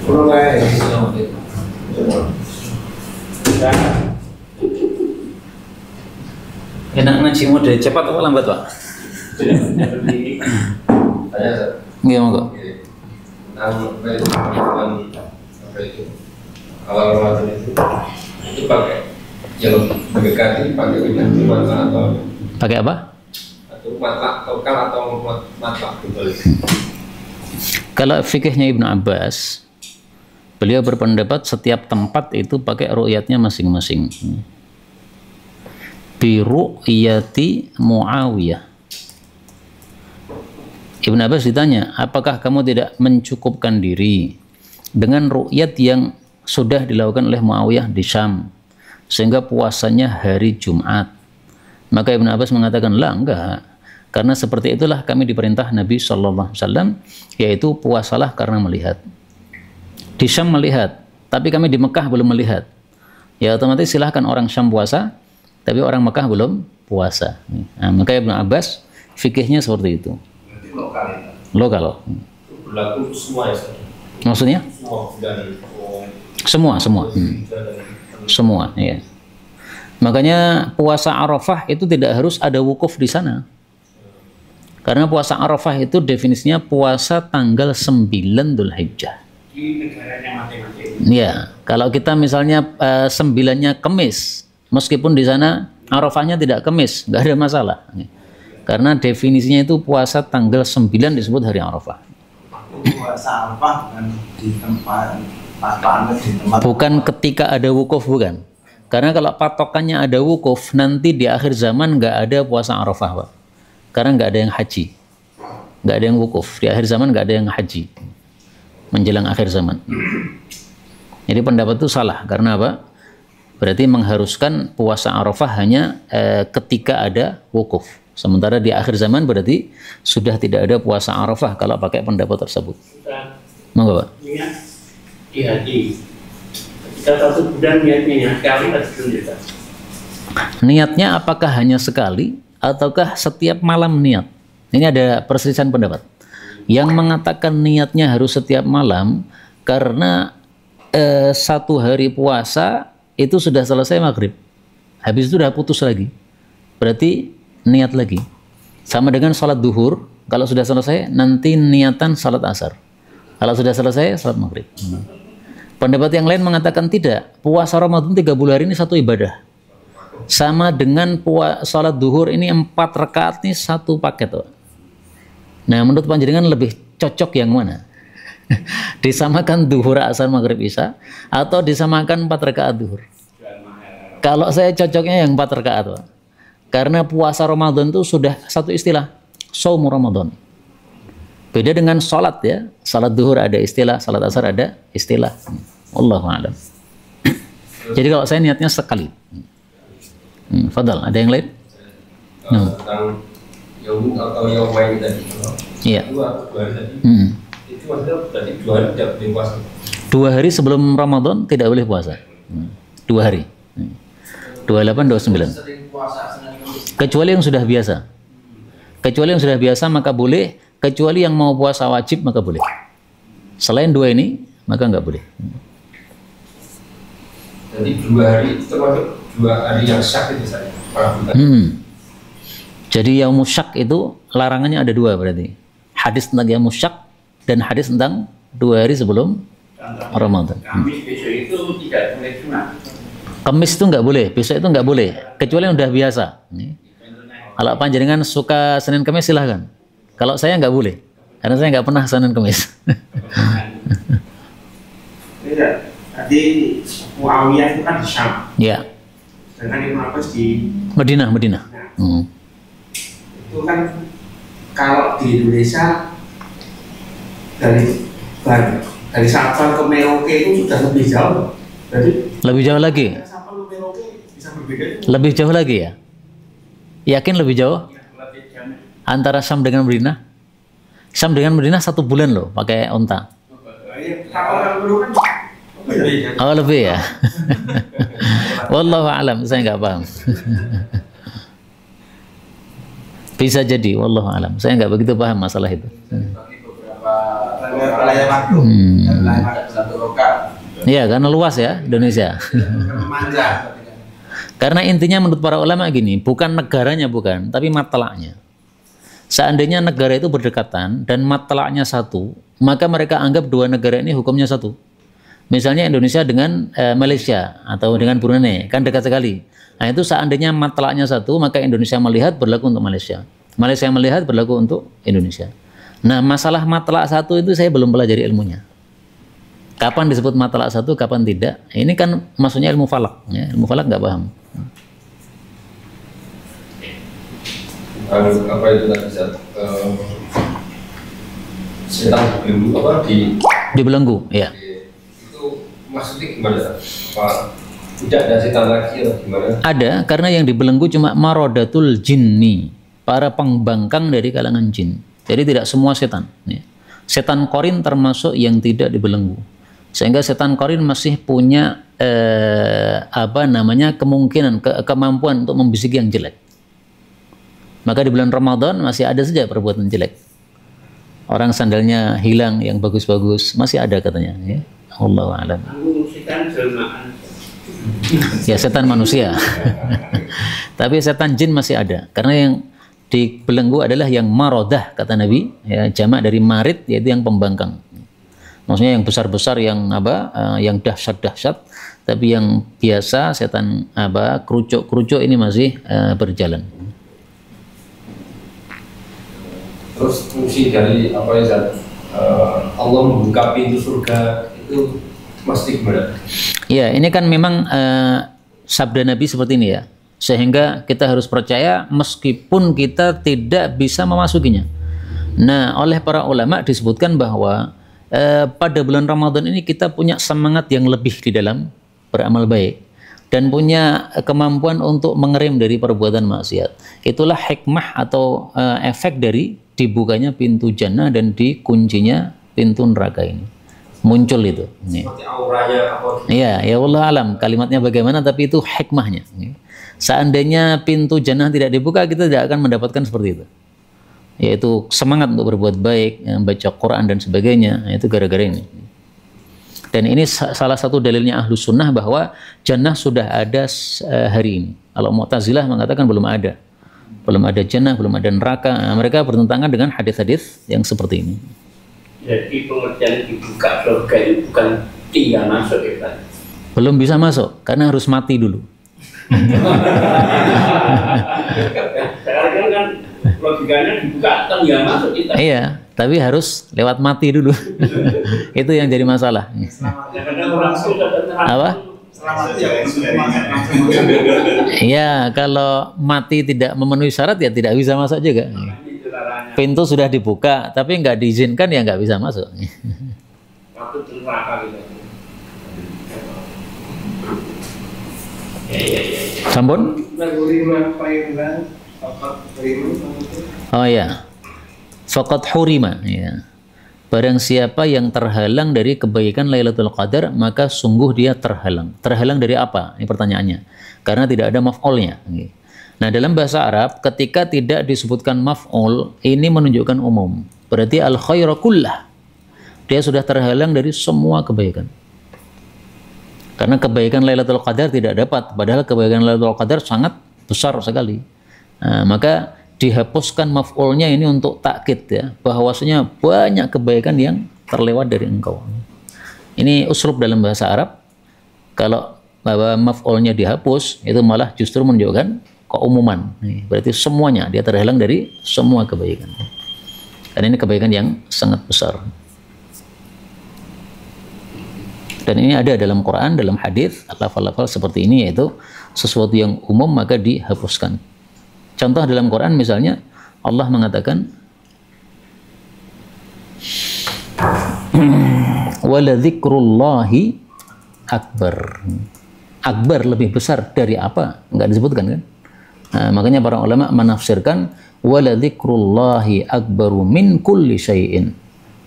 mulai enak ngaji mode cepat atau lambat, Pak? Iya, monggo. Tentang awal Ramadan itu pakai yang mendekati pakai winati mata atau pakai apa? Atau mata tokal atau mata kembali. Kalau fikihnya Ibnu Abbas, beliau berpendapat setiap tempat itu pakai ru'yatnya masing-masing. Bi ru'yati Muawiyah. Ibn Abbas ditanya, apakah kamu tidak mencukupkan diri dengan ru'yat yang sudah dilakukan oleh Muawiyah di Syam, sehingga puasanya hari Jumat. Maka Ibnu Abbas mengatakan, lah enggak, karena seperti itulah kami diperintah Nabi SAW, yaitu puasalah karena melihat. Di Syam melihat, tapi kami di Mekah belum melihat. Ya otomatis silahkan orang Syam puasa, tapi orang Mekah belum puasa. Nah, maka Ibnu Abbas fikihnya seperti itu. Lokal. Berlaku semua ya? Maksudnya? Semua. Semua, ya. Makanya puasa Arafah itu tidak harus ada wukuf di sana. Karena puasa Arafah itu definisinya puasa tanggal 9 Dzulhijjah. Di negaranya masing-masing. Ya, kalau kita misalnya 9-nya Kemis, meskipun di sana Arafahnya tidak Kemis, nggak ada masalah. Karena definisinya itu puasa tanggal 9 disebut hari Arafah. Puasa Arafah bukan di tempat patokannya di tempat. Bukan ketika ada wukuf, bukan. Karena kalau patokannya ada wukuf, nanti di akhir zaman nggak ada puasa Arafah, Pak. Karena nggak ada yang haji, nggak ada yang wukuf. Di akhir zaman nggak ada yang haji menjelang akhir zaman. Jadi pendapat itu salah. Karena apa? Berarti mengharuskan puasa Arafah hanya ketika ada wukuf. Sementara di akhir zaman berarti sudah tidak ada puasa Arafah kalau pakai pendapat tersebut. Monggo, Pak. Niat di hati. Ketika 1 bulan niatnya sekali atau belum? Niatnya apakah hanya sekali ataukah setiap malam niat? Ini ada perselisihan pendapat. Yang mengatakan niatnya harus setiap malam karena 1 hari puasa itu sudah selesai maghrib. Habis itu sudah putus lagi. Berarti niat lagi. Sama dengan sholat duhur, kalau sudah selesai nanti niatan sholat asar. Kalau sudah selesai sholat maghrib. Pendapat yang lain mengatakan tidak. Puasa Ramadan 30 hari ini satu ibadah. Sama dengan sholat duhur ini 4 rakaat ini satu paket. Nah, menurut panjenengan lebih cocok yang mana? Disamakan duhur, asar, maghrib, isya, atau disamakan 4 rakaat duhur? Kalau saya cocoknya yang 4 rakaat, Pak. Karena puasa Ramadan itu sudah satu istilah, shaum Ramadan. Beda dengan sholat ya, sholat duhur ada istilah, sholat asar ada istilah. Wallahu a'lam. Jadi kalau saya niatnya sekali. Fadal, ada yang lain? Tentang yaum atau yaumain tadi. Iya. 2 hari tadi. Itu maksudnya berarti 2 hari tidak boleh puasa. 2 hari sebelum Ramadan tidak boleh puasa. 2 hari. 28, 29. Kecuali yang sudah biasa. Kecuali yang sudah biasa maka boleh. Kecuali yang mau puasa wajib maka boleh. Selain 2 ini maka nggak boleh. Jadi 2 hari termasuk 2 hari yang syak itu saja. Jadi yaumul syak itu larangannya ada 2 berarti. Hadis tentang yaumul syak dan hadis tentang 2 hari sebelum Ramadan. Kamis besok itu tidak boleh sunat. Kamis itu nggak boleh, besok itu nggak boleh. Kecuali yang udah biasa. Kalau panjenengan suka Senin Kamis silahkan. Kalau saya nggak boleh, karena saya nggak pernah Senin Kamis. Tidak. Tadi Muawiyah itu kan di Syam. Ya. Dengan Ibnu Abbas di Madinah. Itu kan kalau di Indonesia dari Sabang ke Merauke itu sudah lebih jauh. Jadi lebih jauh lagi. Sabang ke Merauke bisa berbeda. Lebih jauh lagi ya. Yakin lebih jauh? Antara Syam dengan Madinah? Syam dengan Madinah 1 bulan loh pakai onta. Oh lebih ya. Wallahu a'lam, saya nggak paham. Bisa jadi, wallahu a'lam. Saya nggak begitu paham masalah itu. Iya, karena luas ya Indonesia. Karena intinya menurut para ulama gini, bukan negaranya bukan, tapi matlaknya. Seandainya negara itu berdekatan dan matlaknya satu, maka mereka anggap 2 negara ini hukumnya satu. Misalnya Indonesia dengan Malaysia atau dengan Brunei, kan dekat sekali. Nah itu seandainya matlaknya satu, maka Indonesia melihat berlaku untuk Malaysia. Malaysia melihat berlaku untuk Indonesia. Nah masalah matlak satu itu saya belum pelajari ilmunya. Kapan disebut matlak satu, kapan tidak. Ini kan maksudnya ilmu falak. Ya. Ilmu falak nggak paham. Apa itu tadi setan belenggu apa di belenggu, ya. Itu maksudnya gimana? Apa tidak ada setan lagi atau gimana? Ada, karena yang dibelenggu cuma marodatul jinni, para pembangkang dari kalangan jin. Jadi tidak semua setan. Ya. Setan korin termasuk yang tidak dibelenggu. Sehingga setan korin masih punya kemungkinan, kemampuan untuk membisiki yang jelek. Maka di bulan Ramadan masih ada saja perbuatan jelek. Orang sandalnya hilang yang bagus-bagus masih ada katanya. Ya. Allahu a'lam. Ya setan manusia. Tapi setan jin masih ada. Karena yang dibelenggu adalah yang marodah kata Nabi, ya, jamak dari marid yaitu yang pembangkang. Maksudnya yang besar-besar, yang yang dahsyat-dahsyat, tapi yang biasa setan kerucuk-kerucuk ini masih berjalan. Terus fungsi dari apa ya Allah membuka pintu surga itu pasti gimana? Ya, ini kan memang sabda Nabi seperti ini ya. Sehingga kita harus percaya meskipun kita tidak bisa memasukinya. Nah, oleh para ulama disebutkan bahwa pada bulan Ramadan ini kita punya semangat yang lebih di dalam beramal baik dan punya kemampuan untuk mengerem dari perbuatan maksiat. Itulah hikmah atau efek dari dibukanya pintu jannah dan dikuncinya pintu neraka ini. Muncul itu. Seperti auranya apa? Iya, ya Allah alam kalimatnya bagaimana, tapi itu hikmahnya. Seandainya pintu jannah tidak dibuka, kita tidak akan mendapatkan seperti itu. Yaitu semangat untuk berbuat baik, baca Quran dan sebagainya. Itu gara-gara ini. Dan ini salah satu dalilnya Ahlus Sunnah bahwa jannah sudah ada hari ini. Kalau Mu'tazilah mengatakan belum ada. Belum ada jannah, belum ada neraka. Nah, mereka bertentangan dengan hadis-hadis yang seperti ini. Jadi pengertian dibuka surga itu bukan dia masuk ya Pak? Belum bisa masuk, karena harus mati dulu. Sekarang kan logikanya dibuka kan dia masuk kita. Iya, tapi harus lewat mati dulu. Itu yang jadi masalah. Apa? Iya, kalau mati tidak memenuhi syarat ya tidak bisa masuk juga. Pintu sudah dibuka, tapi nggak diizinkan ya nggak bisa masuk. Waktu neraka gitu. Sampun? Oh ya, faqad hurima. Ya. Barang siapa yang terhalang dari kebaikan Lailatul Qadar, maka sungguh dia terhalang. Terhalang dari apa? Ini pertanyaannya. Karena tidak ada maf'ulnya. Nah, dalam bahasa Arab, ketika tidak disebutkan maf'ul, ini menunjukkan umum. Berarti al-khairu kullah. Dia sudah terhalang dari semua kebaikan. Karena kebaikan Lailatul Qadar tidak dapat, padahal kebaikan Lailatul Qadar sangat besar sekali. Nah, maka dihapuskan maf'ulnya ini untuk takkid ya, bahwasanya banyak kebaikan yang terlewat dari engkau. Ini uslub dalam bahasa Arab. Kalau bahwa maf'ulnya dihapus, itu malah justru menunjukkan keumuman. Berarti semuanya dia terhalang dari semua kebaikan. Dan ini kebaikan yang sangat besar. Dan ini ada dalam Quran, dalam hadis, lafal-lafal seperti ini, yaitu sesuatu yang umum maka dihapuskan. Contoh dalam Quran misalnya Allah mengatakan wala dzikrullahi akbar. Akbar lebih besar dari apa? Enggak disebutkan kan? Nah, makanya para ulama menafsirkan wala dzikrullahi akbaru min kulli syai'in.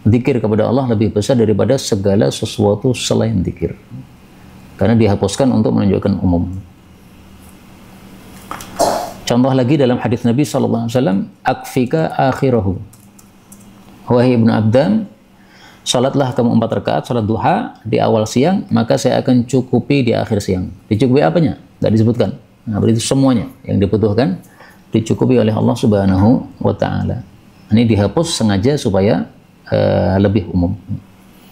Zikir kepada Allah lebih besar daripada segala sesuatu selain zikir. Karena dihapuskan untuk menunjukkan umum. Contoh lagi dalam hadis Nabi SAW, akfika akhirahu. Wahai Ibnu Abdan, salatlah kamu 4 rakaat, salat duha di awal siang, maka saya akan cukupi di akhir siang. Dicukupi apanya? Nggak disebutkan. Nah, berarti semuanya yang dibutuhkan dicukupi oleh Allah Subhanahu wa Ta'ala. Ini dihapus sengaja supaya lebih umum.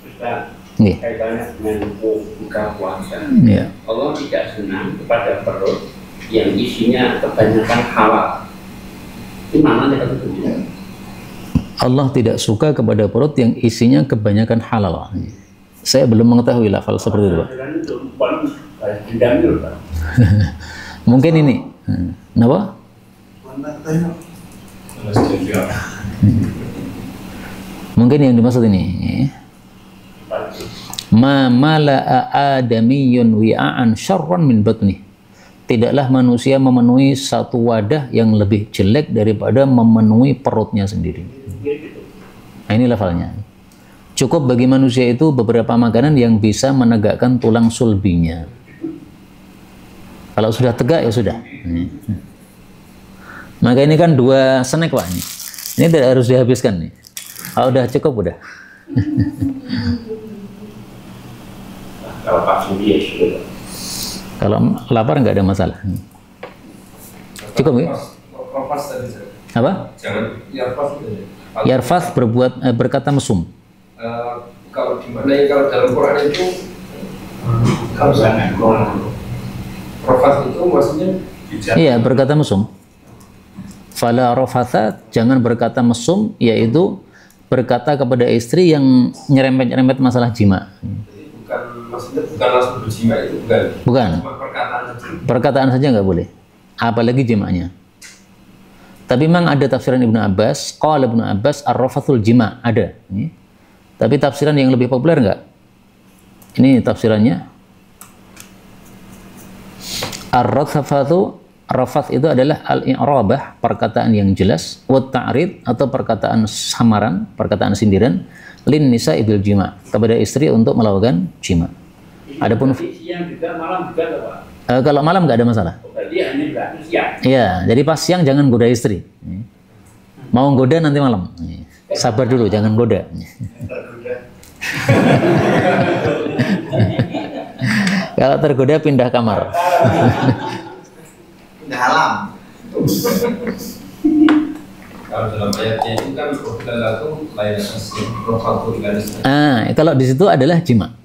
Ustaz, Nih. kaitannya dengan buka puasa. Ya. Allah tidak senang kepada perut yang isinya kebanyakan halal. Itu mana kata itu? Allah tidak suka kepada perut yang isinya kebanyakan halal. Saya belum mengetahui lafal seperti itu, Pak. Mungkin ini. Kenapa? Mungkin yang dimaksud ini. Ma mala'a adamiyun wi'an syarran min batnih. Tidaklah manusia memenuhi satu wadah yang lebih jelek daripada memenuhi perutnya sendiri. Nah, ini levelnya. Cukup bagi manusia itu beberapa makanan yang bisa menegakkan tulang sulbinya. Kalau sudah tegak ya sudah. Maka ini kan 2 snack Pak ini. Ini tidak harus dihabiskan nih. Kalau udah cukup udah. Kalau Pak Sudi ya sudah. Kalau lapar nggak ada masalah. Cukup ya? Rafas tadi saya. Apa? Jangan yarfas itu. Yarfas berkata mesum. Kalau di mana ya, kalau dalam Quran itu kalau Jangan kurang. rafas itu maksudnya Iya, berkata mesum. Fala rafatha, jangan berkata mesum, yaitu berkata kepada istri yang nyerempet-nyerempet masalah jima. bukan, maksudnya bukan langsung berjima, itu bukan. Bukan. Cuma perkataan saja. Perkataan saja nggak boleh. Apalagi jimanya. Tapi memang ada tafsiran Ibnu Abbas, qala Ibnu Abbas ar-rafathul jima, ada. Tapi tafsiran yang lebih populer nggak? Ini tafsirannya. Ar-rafathu, rafath itu adalah al-i'rabah, perkataan yang jelas, wa ta'rid atau perkataan samaran, perkataan sindiran, lin nisa ibil jima, kepada istri untuk melakukan jima. Adapun siang juga, malam juga Pak. kalau malam nggak ada masalah. Berarti hanya berarti siang. Iya, jadi pas siang jangan goda istri. Mau goda nanti malam. Sabar dulu, jangan goda. Kalau tergoda pindah kamar. Pindah alam. Kalau dalam ayatnya itu kan itu lain asli rofatul garis. Kalau di situ adalah jima.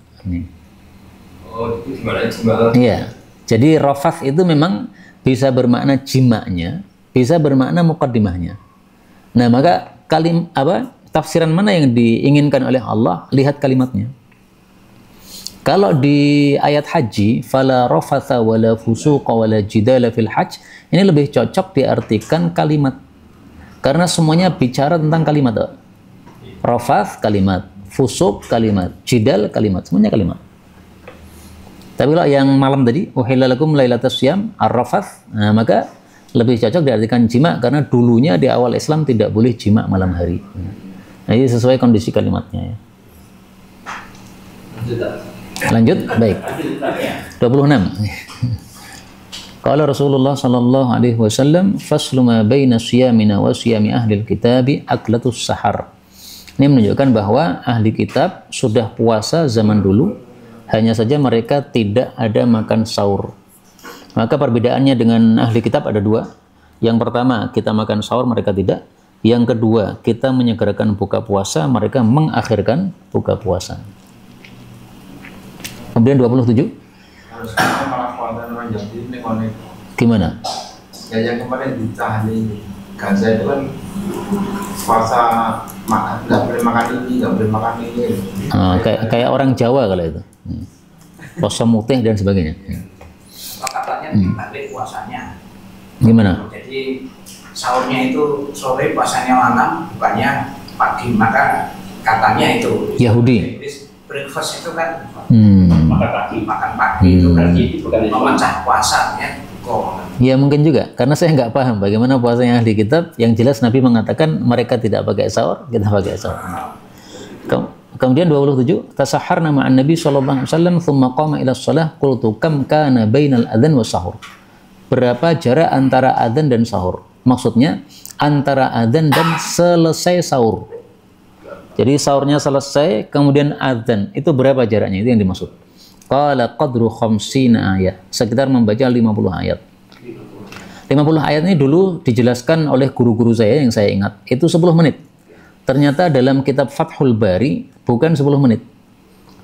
Oh, itu gimana jima? Iya. Jadi rofath itu memang bisa bermakna jimanya, bisa bermakna muqaddimahnya. Nah, maka tafsiran mana yang diinginkan oleh Allah, lihat kalimatnya. Kalau di ayat haji, fala rafatha wala fusuqa wala jidala fil hajj, ini lebih cocok diartikan kalimat. Karena semuanya bicara tentang kalimat. Rafath kalimat, fusuq kalimat, jidal kalimat, semuanya kalimat. Tapi kalau yang malam tadi, uhilla lakum lailatas syiyam ar-rafath, nah, maka lebih cocok diartikan jima karena dulunya di awal Islam tidak boleh jima malam hari. Nah, ini sesuai kondisi kalimatnya ya. Lanjut, baik. 26. Qala Rasulullah sallallahu alaihi wasallam, faslu ma baina siyamina wa siyami ahli kitabi aklatus sahar. Ini menunjukkan bahwa ahli kitab sudah puasa zaman dulu, hanya saja mereka tidak ada makan sahur. Maka perbedaannya dengan ahli kitab ada 2. Yang pertama, kita makan sahur, mereka tidak. Yang kedua, kita menyegerakan buka puasa, mereka mengakhirkan buka puasa. Kemudian 27. Harusnya malah puasa menjadi nekonek. Gimana? Ya yang kemarin di Tahli Gaza itu kan puasa makan, nggak boleh makan ini, nggak boleh makan ini. Kayak orang Jawa kalau itu. Puasa mutih dan sebagainya. Katanya dibalik puasanya. Gimana? Jadi sahurnya itu sore, puasanya malam, bukannya pagi. Maka katanya itu Yahudi. Breakfast itu kan Makan pagi. makan pagi itu berarti Bukan itu. memecah puasa ya. Ya mungkin juga, karena saya nggak paham bagaimana puasanya ahli kitab. Yang jelas Nabi mengatakan mereka tidak pakai sahur, kita pakai sahur. Kemudian 27, tasaharna ma'an Nabi sallallahu alaihi wasallam thumma qama ila shalah qultu kam kana bainal adzan was sahur. Berapa jarak antara adzan dan sahur? Maksudnya antara adzan dan selesai sahur. Jadi sahurnya selesai, kemudian adzan. Itu berapa jaraknya? Itu yang dimaksud. Qala qadru khamsina ayat. Sekitar membaca 50 ayat. 50 ayat ini dulu dijelaskan oleh guru-guru saya yang saya ingat. Itu 10 menit. Ternyata dalam kitab Fathul Bari bukan 10 menit.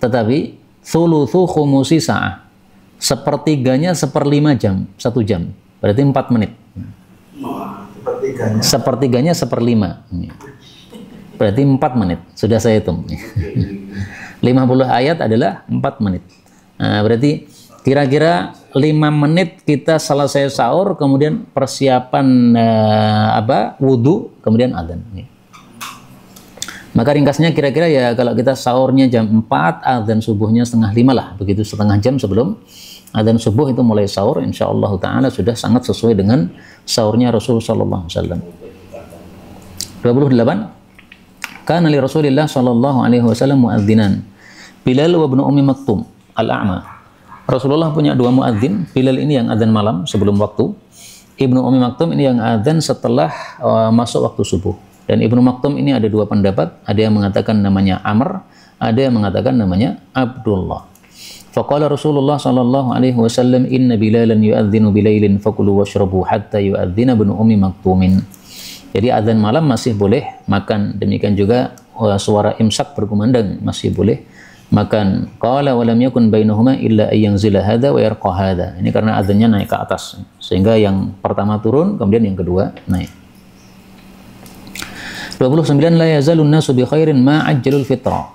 Tetapi thuluthu khumusi sa'ah. Sepertiganya 1/5 jam, 1 jam. Berarti 4 menit. Sepertiganya 1/5. Berarti 4 menit. Sudah saya hitung. 50 ayat adalah 4 menit. Nah, berarti kira-kira 5 menit kita selesai sahur, kemudian persiapan wudhu, kemudian adzan. Maka ringkasnya kira-kira ya kalau kita sahurnya jam 4, adzan subuhnya setengah 5 lah, begitu setengah jam sebelum adzan subuh itu mulai sahur, insyaallah taala sudah sangat sesuai dengan sahurnya Rasul sallallahu alaihi wasallam. 28. Kana li Rasulillah sallallahu alaihi wasallam muadzinan, Bilal wa ibnu Ummi Maktum al-a'ma. Rasulullah punya dua muadzin, Bilal ini yang adzan malam sebelum waktu, Ibnu Ummi Maktum ini yang adzan setelah masuk waktu subuh. Dan Ibnu Maktum ini ada dua pendapat, ada yang mengatakan namanya Amr, ada yang mengatakan namanya Abdullah. Faqala Rasulullah sallallahu alaihi wasallam, inna Bilalan yu'adzinu bilailin fakulu washrabu hatta yu'adzina ibnu Ummi Maktumin. Jadi adzan malam masih boleh makan, demikian juga suara imsak berkumandang masih boleh makan. Qala wa lam yakun bainahuma illa ayyanzila hadza wa yarqa hadza. Ini karena adzannya naik ke atas, sehingga yang pertama turun, kemudian yang kedua naik. 29. La yazalun nasu bi khairin ma ajjalul fitra.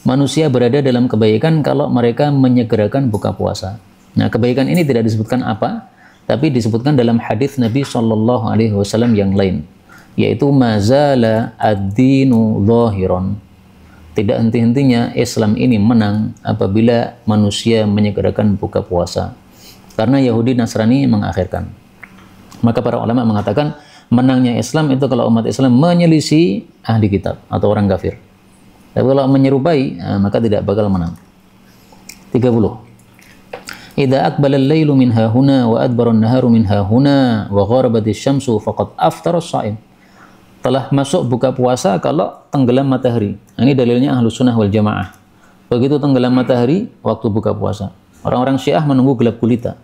Manusia berada dalam kebaikan kalau mereka menyegerakan buka puasa. Nah, kebaikan ini tidak disebutkan apa, tapi disebutkan dalam hadis Nabi sallallahu alaihi wasallam yang lain, yaitu mazala ad-dinu zahiran. Tidak henti-hentinya Islam ini menang apabila manusia menyegerakan buka puasa. Karena Yahudi Nasrani mengakhirkan. Maka para ulama mengatakan menangnya Islam itu kalau umat Islam menyelisih ahli kitab atau orang kafir. Tapi kalau menyerupai, maka tidak bakal menang. 30. Idza aqbala al-lailu min hahuna wa adbara an-naharu min hahuna wa gharabat asy-syamsu faqad aftara as-shaim. Telah masuk buka puasa kalau tenggelam matahari. Ini dalilnya Ahlus Sunnah wal Jamaah. Begitu tenggelam matahari, waktu buka puasa. Orang-orang Syiah menunggu gelap gulita.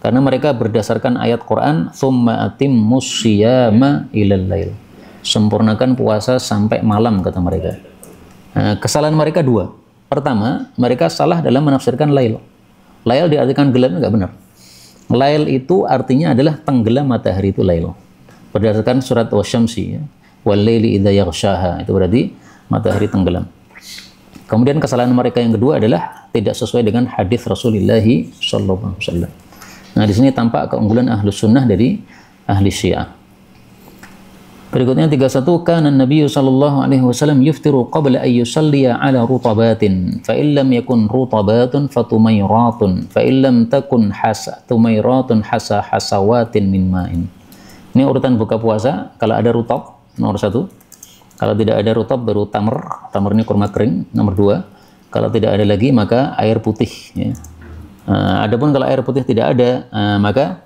Karena mereka berdasarkan ayat Quran, "Tsumma atimmus syiyama ilal lail." Sempurnakan puasa sampai malam, kata mereka. Nah, kesalahan mereka dua. Pertama, mereka salah dalam menafsirkan lail. Lail diartikan gelap, enggak benar. Lail itu artinya adalah tenggelam matahari, itu lail. Berdasarkan surat Wasyamsi, ya. Wal laili idza yaghshaha, itu berarti matahari tenggelam. Kemudian kesalahan mereka yang kedua adalah tidak sesuai dengan hadis Rasulullah sallallahu alaihi wasallam. Nah, di sini tampak keunggulan Ahlus Sunnah dari ahli Syiah. Berikutnya 31, kana Nabi sallallahu alaihi wasallam yuftiru qabla an yusalliya ala rutabatin, fa in lam yakun rutabatun fatumayratun, fa in lam takun tumayratun hasawatin min ma'in. Ini urutan buka puasa. Kalau ada rutab, nomor 1. Kalau tidak ada rutab, baru tamr. Tamr ini kurma kering, nomor 2. Kalau tidak ada lagi, maka air putih, ya. Adapun kalau air putih tidak ada, maka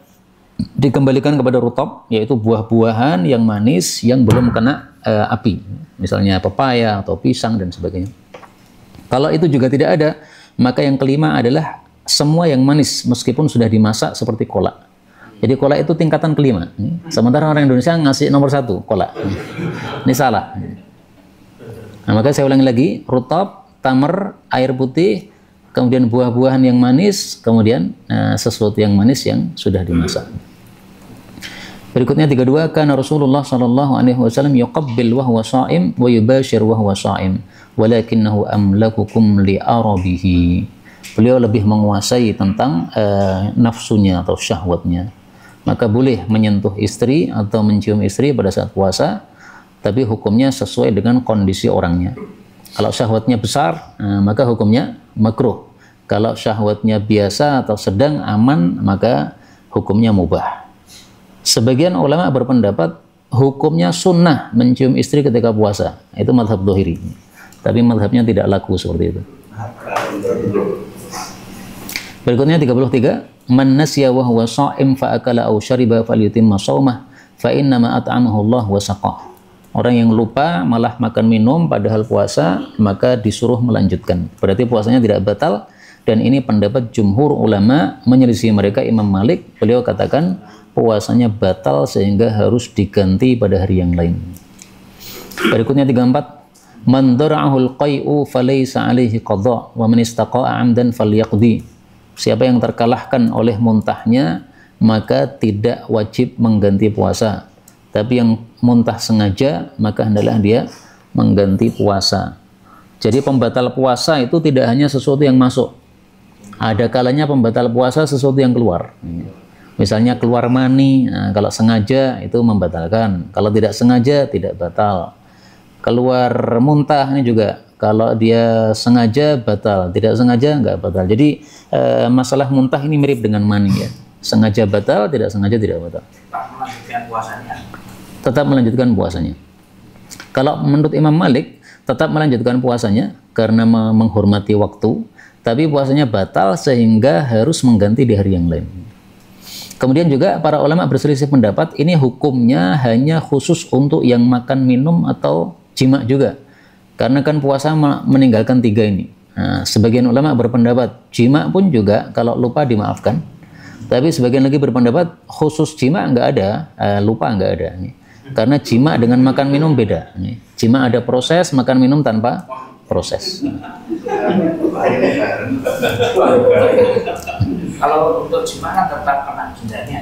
dikembalikan kepada rutab, yaitu buah-buahan yang manis yang belum kena api, misalnya pepaya atau pisang dan sebagainya. Kalau itu juga tidak ada, maka yang kelima adalah semua yang manis meskipun sudah dimasak seperti kolak. Jadi kolak itu tingkatan kelima. Sementara orang Indonesia ngasih nomor 1 kolak. Ini salah. Nah, maka saya ulangi lagi, rutab, tamar, air putih, kemudian buah-buahan yang manis, kemudian sesuatu yang manis yang sudah dimasak. Berikutnya 32, kana Rasulullah sallallahu alaihi wasallam yuqabbil wa huwa sha'im wa yubashir wa huwa sha'im walakinnahu amlakukum li arabihi. Beliau lebih menguasai tentang nafsunya atau syahwatnya. Maka boleh menyentuh istri atau mencium istri pada saat puasa, tapi hukumnya sesuai dengan kondisi orangnya. Kalau syahwatnya besar, maka hukumnya makruh. Kalau syahwatnya biasa atau sedang aman, maka hukumnya mubah. Sebagian ulama berpendapat hukumnya sunnah mencium istri ketika puasa. Itu mazhab Dzahiri. Tapi mazhabnya tidak laku seperti itu. Berikutnya 33, man nasiya wa huwa sha'im fa akala aw syariba falyutimma shaumah fa inna ma at'amahu Allah wa saqah. Orang yang lupa malah makan minum padahal puasa, maka disuruh melanjutkan. Berarti puasanya tidak batal, dan ini pendapat jumhur ulama, menyelisih mereka Imam Malik. Beliau katakan puasanya batal sehingga harus diganti pada hari yang lain. Berikutnya 34, man dara'ahul qai'u falaysa 'alaihi qadha wa man istaqa'a 'amdan falyaqdi. Siapa yang terkalahkan oleh muntahnya, maka tidak wajib mengganti puasa. Tapi yang muntah sengaja, maka hendaklah dia mengganti puasa. Jadi pembatal puasa itu tidak hanya sesuatu yang masuk. Ada kalanya pembatal puasa sesuatu yang keluar. Misalnya keluar mani, nah, kalau sengaja itu membatalkan. Kalau tidak sengaja, tidak batal. keluar muntah ini juga kalau dia sengaja batal, tidak sengaja nggak batal. Jadi masalah muntah ini mirip dengan mani ya. Sengaja batal, tidak sengaja tidak batal. Tetap melanjutkan puasanya. Tetap melanjutkan puasanya. Kalau menurut Imam Malik, tetap melanjutkan puasanya karena menghormati waktu, tapi puasanya batal sehingga harus mengganti di hari yang lain. Kemudian juga para ulama berselisih pendapat, ini hukumnya hanya khusus untuk yang makan, minum, atau jima juga. Karena kan puasa meninggalkan 3 ini. Nah, sebagian ulama berpendapat jima pun juga kalau lupa dimaafkan. Tapi sebagian lagi berpendapat khusus jima nggak ada, lupa nggak ada. Karena jima dengan makan minum beda. Jima ada proses, makan minum tanpa proses. Kalau untuk jima kan tetap kena dendanya.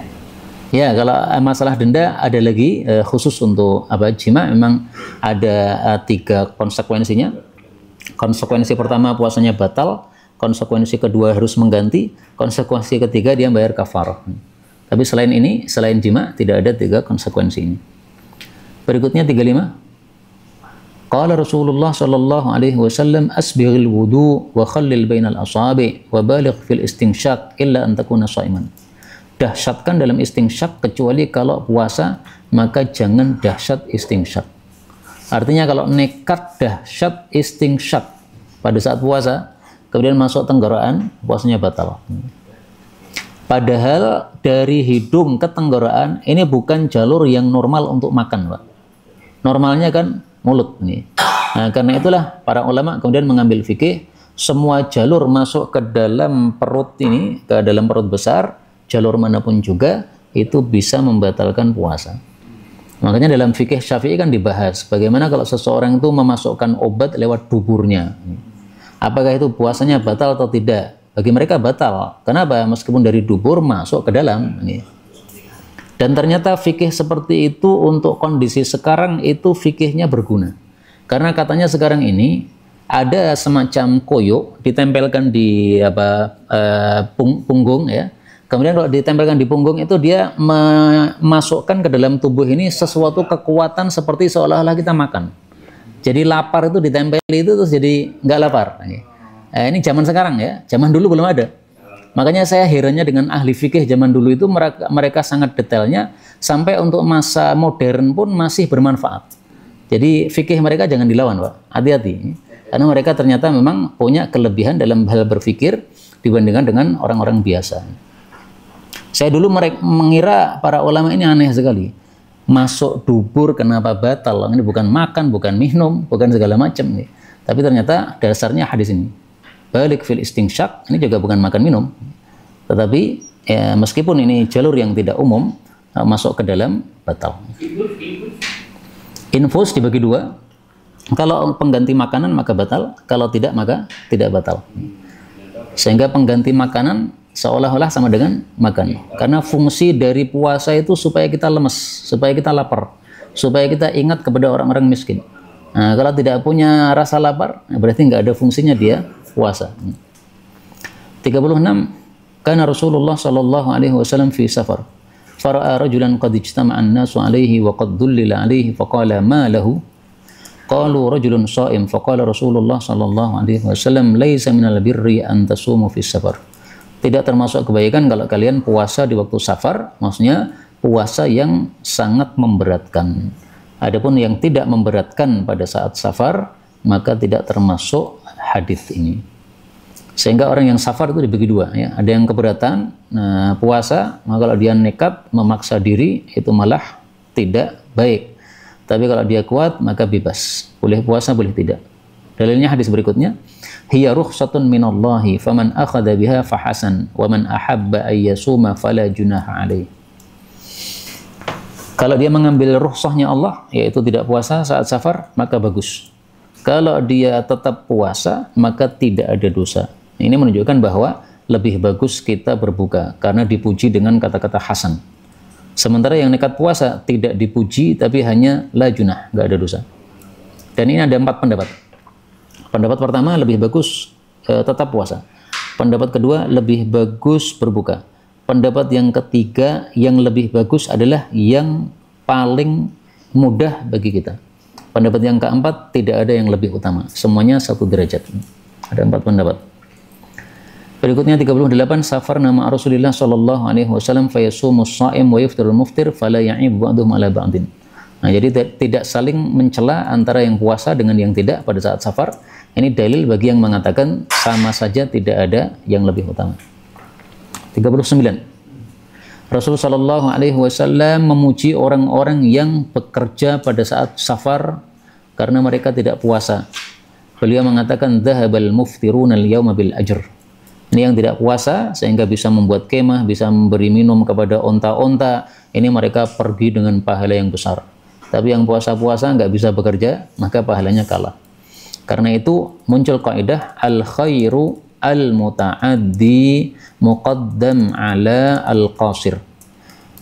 Ya, kalau masalah denda ada lagi khusus untuk jima memang ada 3 konsekuensinya. Konsekuensi pertama puasanya batal, konsekuensi kedua harus mengganti, konsekuensi ketiga dia bayar kafarah. Tapi selain ini, selain jima tidak ada 3 konsekuensi ini. Berikutnya 35. Qala Rasulullah sallallahu alaihi wasallam asbighil wudu wa khallil bainal asabi wa baligh fil istinshaq illa an takuna shaiman. Dahsyatkan dalam istinshaq kecuali kalau puasa, maka jangan dahsyat istinshaq. Artinya kalau nekat dahsyat istinshaq pada saat puasa, kemudian masuk tenggorokan, puasanya batal. Padahal dari hidung ke tenggorokan ini bukan jalur yang normal untuk makan, Pak. Normalnya kan mulut nih. Nah, karena itulah para ulama kemudian mengambil fikih semua jalur masuk ke dalam perut ini, ke dalam perut besar, jalur manapun juga itu bisa membatalkan puasa. Makanya dalam fikih Syafi'i kan dibahas bagaimana kalau seseorang itu memasukkan obat lewat duburnya. Apakah itu puasanya batal atau tidak? Bagi mereka batal. Kenapa? Meskipun dari dubur masuk ke dalam. Dan ternyata fikih seperti itu untuk kondisi sekarang itu fikihnya berguna. Karena katanya sekarang ini ada semacam koyo ditempelkan di punggung ya. Kemudian kalau ditempelkan di punggung itu dia memasukkan ke dalam tubuh ini sesuatu kekuatan seperti seolah-olah kita makan. Jadi lapar itu ditempel itu terus jadi nggak lapar. Ini zaman sekarang ya, zaman dulu belum ada. Makanya saya herannya dengan ahli fikih zaman dulu itu mereka sangat detailnya sampai untuk masa modern pun masih bermanfaat. Jadi fikih mereka jangan dilawan, Pak. Hati-hati. Karena mereka ternyata memang punya kelebihan dalam hal berpikir dibandingkan dengan orang-orang biasa. Saya dulu mengira para ulama ini aneh sekali. Masuk dubur kenapa batal? Ini bukan makan, bukan minum, bukan segala macam. Tapi ternyata dasarnya hadis ini. Balik fil istinshaq, ini juga bukan makan minum. Tetapi ya, meskipun ini jalur yang tidak umum, masuk ke dalam batal. Infus dibagi 2. Kalau pengganti makanan maka batal, kalau tidak maka tidak batal. Sehingga pengganti makanan seolah-olah sama dengan makan. Karena fungsi dari puasa itu supaya kita lemes, supaya kita lapar, supaya kita ingat kepada orang-orang miskin. Nah, kalau tidak punya rasa lapar, berarti nggak ada fungsinya dia puasa. 36. Kana Rasulullah sallallahu alaihi wasallam fi safar. Fara'a rajulan qad ijtama'a an-nasu alaihi wa qad dhullila alaihi faqala ma lahu. Qalu rajulun sha'im faqala Rasulullah sallallahu alaihi wasallam laisa minal birri an tasumu fi safar. Tidak termasuk kebaikan kalau kalian puasa di waktu safar, maksudnya puasa yang sangat memberatkan. Adapun yang tidak memberatkan pada saat safar, maka tidak termasuk hadis ini. Sehingga orang yang safar itu dibagi 2 ya. Ada yang keberatan puasa, maka kalau dia nekat memaksa diri itu malah tidak baik. Tapi kalau dia kuat maka bebas. Boleh puasa, boleh tidak. Dalilnya hadis berikutnya, hiya rukhsatun minallahi faman akhadha biha fahasan wa man ahabba ay yasuma fala junaha alaihi. Kalau dia mengambil rukhsahnya Allah, yaitu tidak puasa saat safar, maka bagus. Kalau dia tetap puasa, maka tidak ada dosa. Ini menunjukkan bahwa lebih bagus kita berbuka, karena dipuji dengan kata-kata hasan. Sementara yang nekat puasa tidak dipuji, tapi hanya la junah, nggak ada dosa. Dan ini ada 4 pendapat. Pendapat pertama, lebih bagus tetap puasa. Pendapat kedua, lebih bagus berbuka. Pendapat yang ketiga, yang lebih bagus adalah yang paling mudah bagi kita. Pendapat yang keempat, tidak ada yang lebih utama. Semuanya satu derajat. Ada 4 pendapat. Berikutnya 38, safar nama Rasulullah sallallahu alaihi wasallam fayasumus shaim wa yuftirul muftir fala ya'ib ba'dhum ala ba'din. Nah, jadi tidak saling mencela antara yang puasa dengan yang tidak pada saat safar. Ini dalil bagi yang mengatakan sama saja, tidak ada yang lebih utama. 39. Rasulullah sallallahu alaihi wasallam memuji orang-orang yang bekerja pada saat safar karena mereka tidak puasa. Beliau mengatakan dhahabal muftiruna al-yawma bil ajr. Ini yang tidak puasa sehingga bisa membuat kemah, bisa memberi minum kepada onta-onta. Ini mereka pergi dengan pahala yang besar. Tapi yang puasa-puasa nggak bisa bekerja, maka pahalanya kalah. Karena itu muncul kaidah al-khairu al-muta'addi muqaddam ala al-qasir.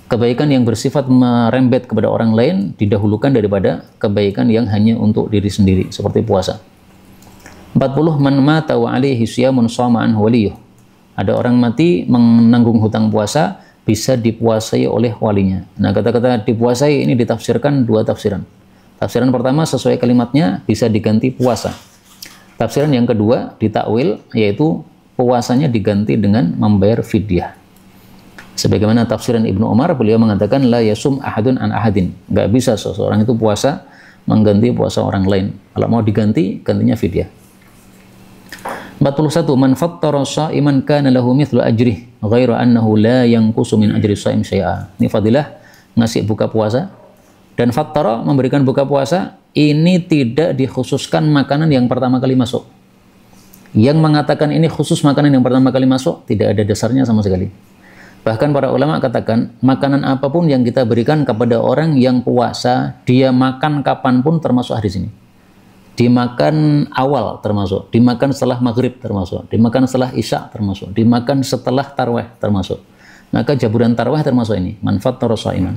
Kebaikan yang bersifat merembet kepada orang lain didahulukan daripada kebaikan yang hanya untuk diri sendiri, seperti puasa. 40, man mata wa alaihi siyamun shama anhu waliyuh. Ada orang mati menanggung hutang puasa, bisa dipuasai oleh walinya. Nah, kata-kata dipuasai ini ditafsirkan 2 tafsiran. Tafsiran pertama sesuai kalimatnya bisa diganti puasa. Tafsiran yang kedua ditakwil, yaitu puasanya diganti dengan membayar fidyah. Sebagaimana tafsiran Ibnu Umar, beliau mengatakan la yasum ahadun an ahadin. Nggak bisa seseorang itu puasa mengganti puasa orang lain. Kalau mau diganti, gantinya fidyah. 41, man fattara sha'iman kana lahu mithlu ajrih ghairu annahu la yanqusu min ajri shaim syai'a. Ini fadilah ngasih buka puasa. Dan fattara, memberikan buka puasa, ini tidak dikhususkan makanan yang pertama kali masuk. Yang mengatakan ini khusus makanan yang pertama kali masuk, tidak ada dasarnya sama sekali. Bahkan para ulama katakan, makanan apapun yang kita berikan kepada orang yang puasa, dia makan kapanpun termasuk hadis ini. Dimakan awal termasuk, dimakan setelah maghrib termasuk, dimakan setelah isya termasuk, dimakan setelah tarwih termasuk. Maka jaburan tarwih termasuk ini, manfaat sha'iman.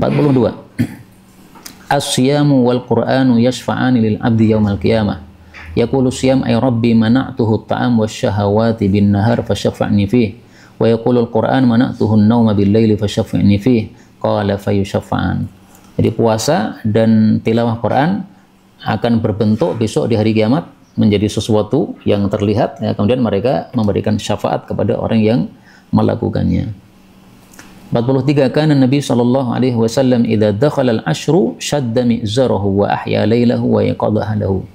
42. As-siyamu wal Qur'anu yashfa'ani lil abdi yaumal qiyamah. Yaqulu siyam ay rabbi mana'tuhu at-ta'am wasyahawati bin nahar fasyaffa'ni fih. Wa yaqulu al-Qur'an mana'tuhu an-nawma bil laili fasyaffa'ni fih. Qala fayushaffa'an. Jadi puasa dan tilawah Quran akan berbentuk besok di hari kiamat menjadi sesuatu yang terlihat, ya, kemudian mereka memberikan syafaat kepada orang yang melakukannya. 43, kana Nabi sallallahu alaihi wasallam idza dakhala al-ashru shadda mi'zarahu wa ahya lailahu wa yaqadha lahu.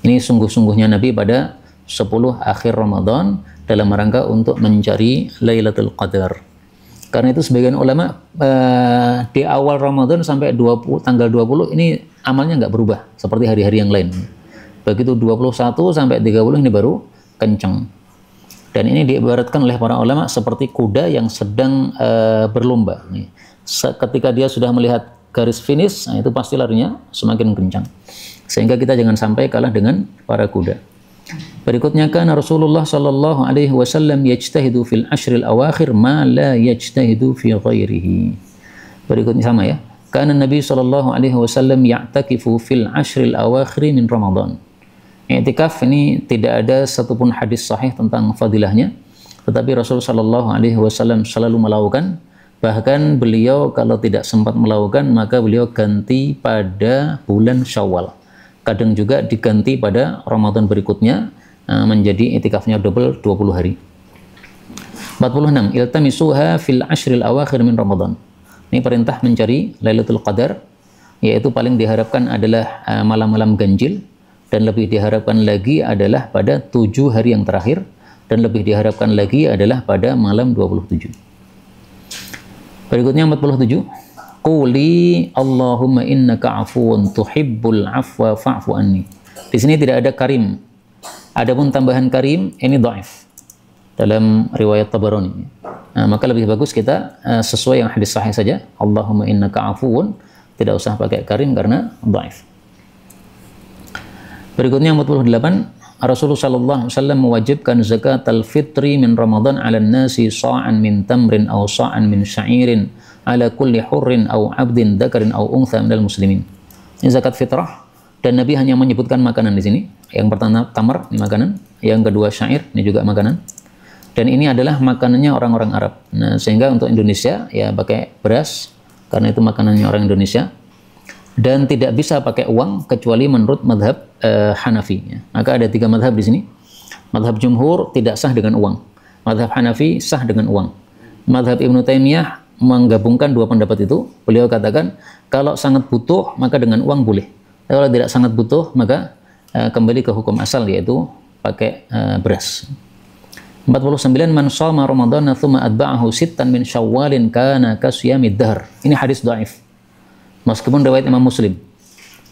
Ini sungguh-sungguhnya Nabi pada 10 akhir Ramadan dalam rangka untuk mencari Lailatul Qadar. Karena itu sebagian ulama di awal Ramadan sampai tanggal 20 ini amalnya nggak berubah seperti hari-hari yang lain. Begitu 21 sampai 30 ini baru kencang. Dan ini diibaratkan oleh para ulama seperti kuda yang sedang berlomba. Ketika dia sudah melihat garis finish, nah itu pasti larinya semakin kencang. Sehingga kita jangan sampai kalah dengan para kuda. Berikutnya kan Rasulullah sallallahu alaihi wasallam yajtahidu fil ashril awakhir ma la yajtahidu fi ghairihi. Berikutnya sama ya. Kana Nabi sallallahu alaihi wasallam ya'takifu fil ashril awakhir min Ramadan. I'tikaf ini tidak ada satupun hadis sahih tentang fadilahnya, tetapi Rasul sallallahu alaihi wasallam selalu melakukan. Bahkan beliau kalau tidak sempat melakukan, maka beliau ganti pada bulan Syawal. Kadang juga diganti pada Ramadan berikutnya, menjadi itikafnya double 20 hari. 46. Iltamisuha fil ashril awakhir min Ramadan. Ini perintah mencari Lailatul Qadar, yaitu paling diharapkan adalah malam-malam ganjil, dan lebih diharapkan lagi adalah pada 7 hari yang terakhir, dan lebih diharapkan lagi adalah pada malam 27. Berikutnya 47. Quli Allahumma innaka afuwun tuhibbul afwa fa'fu anni. Di sini tidak ada karim. Adapun tambahan karim ini dhaif dalam riwayat Tabarani. Nah, maka lebih bagus kita sesuai yang hadis sahih saja. Allahumma innaka afuwun, tidak usah pakai karim karena dhaif. Berikutnya 48. Rasulullah sallallahu alaihi wasallam mewajibkan zakatul fitri min Ramadan 'alan nasi sa'an min tamrin aw sa'an min sya'irin ala kulli hurrin aw 'abdin dzakarin aw untha minal muslimin. Ini zakat fitrah, dan Nabi hanya menyebutkan makanan di sini. Yang pertama tamar, ini makanan. Yang kedua syair, ini juga makanan. Dan ini adalah makanannya orang-orang Arab. Nah, sehingga untuk Indonesia ya pakai beras karena itu makanannya orang Indonesia. dan tidak bisa pakai uang kecuali menurut madhab Hanafi. Ya. Maka ada 3 madhab di sini. Madhab jumhur tidak sah dengan uang. Madhab Hanafi sah dengan uang. Madhab Ibnu Taimiyah menggabungkan 2 pendapat itu. Beliau katakan kalau sangat butuh maka dengan uang boleh. Kalau tidak sangat butuh maka kembali ke hukum asal, yaitu pakai beras. 49 man shoma Ramadan tsumma atba'ahu sittan min Syawalin kana kasyamid dahr. Ini hadis dhaif. Meskipun riwayat Imam Muslim.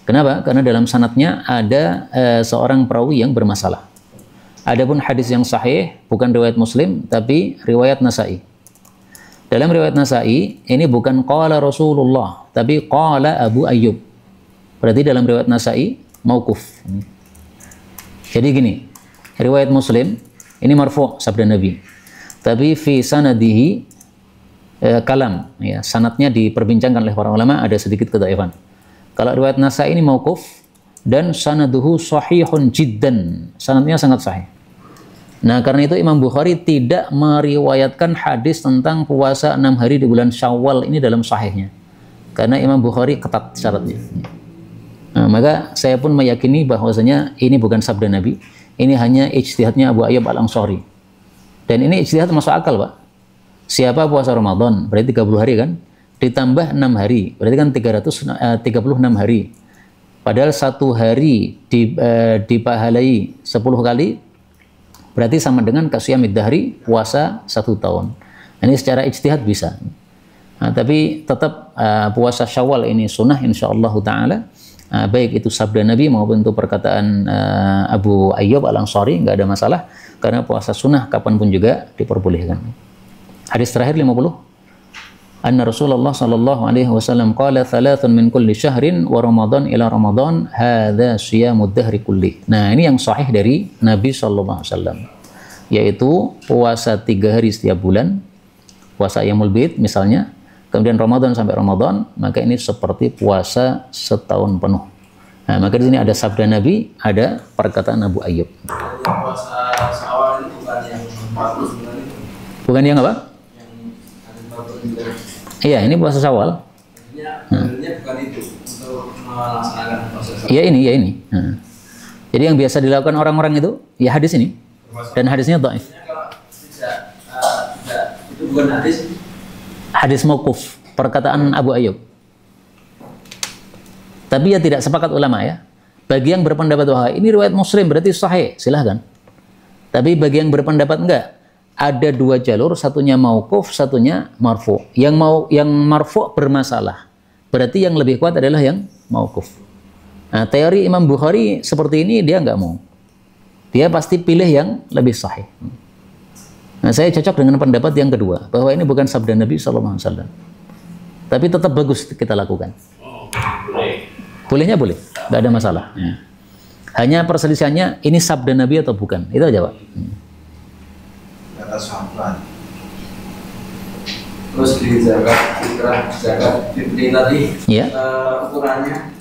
Kenapa? Karena dalam sanadnya ada seorang perawi yang bermasalah. Adapun hadis yang sahih bukan riwayat Muslim tapi riwayat Nasa'i. Dalam riwayat Nasa'i ini bukan qala Rasulullah tapi qala Abu Ayyub. Berarti dalam riwayat Nasa'i mauquf. Jadi gini, riwayat Muslim ini marfu' sabda Nabi. Tapi fi sanadihi kalam, ya, sanadnya diperbincangkan oleh para ulama, ada sedikit kedhaifan. Kalau riwayat Nasa'i ini mauquf dan sanaduhu sahihun jiddan, sanadnya sangat sahih. Nah, karena itu Imam Bukhari tidak meriwayatkan hadis tentang puasa 6 hari di bulan Syawal ini dalam sahihnya. Karena Imam Bukhari ketat syaratnya. Nah, maka saya pun meyakini bahwasanya ini bukan sabda Nabi, ini hanya ijtihadnya Abu Ayyub Al-Ansari. Dan ini ijtihad masuk akal, Pak. Siapa puasa Ramadan, berarti 30 hari kan? Ditambah 6 hari, berarti kan 336 hari. Padahal 1 hari dipahalai 10 kali, berarti sama dengan kasyamid dahri, puasa 1 tahun. Ini secara ijtihad bisa. Nah, tapi tetap puasa Syawal ini sunnah insyaallah ta'ala. Baik itu sabda Nabi maupun itu perkataan Abu Ayyub Al-Ansari, nggak ada masalah, karena puasa sunnah kapanpun juga diperbolehkan. Hadis terakhir 50. Anna Rasulullah sallallahu alaihi wasallam qala thalathun min kulli syahrin wa Ramadan ila Ramadan hadza shiyamud dahri kulli. Nah, ini yang sahih dari Nabi sallallahu alaihi wasallam, yaitu puasa 3 hari setiap bulan, puasa Ayyamul Bid misalnya, kemudian Ramadan sampai Ramadan, maka ini seperti puasa setahun penuh. Nah, maka di sini ada sabda Nabi, ada perkataan Abu Ayyub. Puasa Syawal itu bukan yang 40 bulan itu. Bukan yang apa? Yang ada 40 bulan. Iya, ini puasa Syawal. Sebenarnya bukan itu untuk melaksanakan puasa Syawal. Iya ini, ya ini. Nah. Jadi yang biasa dilakukan orang-orang itu, ya hadis ini. Dan hadisnya dhaif. Kalau tidak, itu bukan hadis. Hadis mauquf, perkataan Abu Ayyub. Tapi ya tidak sepakat ulama ya. Bagi yang berpendapat bahwa ini riwayat Muslim berarti sahih, silahkan. Tapi bagi yang berpendapat enggak, ada 2 jalur, satunya mauquf, satunya marfu. Yang marfu bermasalah. Berarti yang lebih kuat adalah yang mauquf. Nah, teori Imam Bukhari seperti ini dia enggak mau. Dia pasti pilih yang lebih sahih. Nah, saya cocok dengan pendapat yang kedua, bahwa ini bukan sabda Nabi SAW. Tapi tetap bagus kita lakukan. Bolehnya boleh, nggak ada masalah. Ya. Hanya perselisihannya, ini sabda Nabi atau bukan. Itu aja, Pak. Kata sahabat. Terus di zakat fitri tadi, Ya. ukurannya.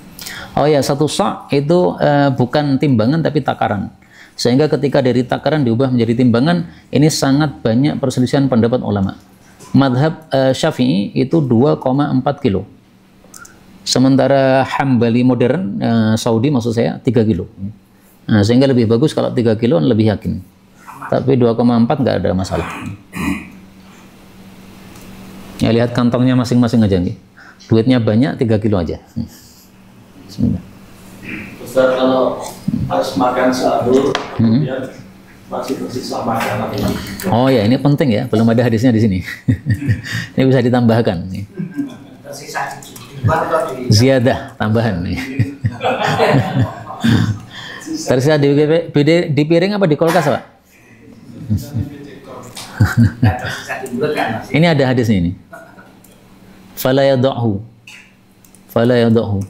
Oh ya, 1 sa' itu bukan timbangan tapi takaran. Sehingga ketika dari takaran diubah menjadi timbangan, ini sangat banyak perselisihan pendapat ulama. Madhab Syafi'i itu 2,4 kilo. Sementara Hambali modern, Saudi maksud saya, 3 kilo. Nah, sehingga lebih bagus kalau 3 kilo lebih yakin. Tapi 2,4 nggak ada masalah. Ya, lihat kantongnya masing-masing aja nih. Duitnya banyak, 3 kilo aja. Bismillah. Ustaz, kalau harus makan sahur, kemudian masih tersisa makanan ini. Oh ya, ini penting ya, belum ada hadisnya di sini. Ini bisa ditambahkan nih. Tersisa di luar atau di Ziyadah, tambahan nih. Tersisa di piring apa di kulkas, Pak? tersisa di mulut kan masih. Ini ada hadisnya ini. Fala yada'hu. Fala yada'hu.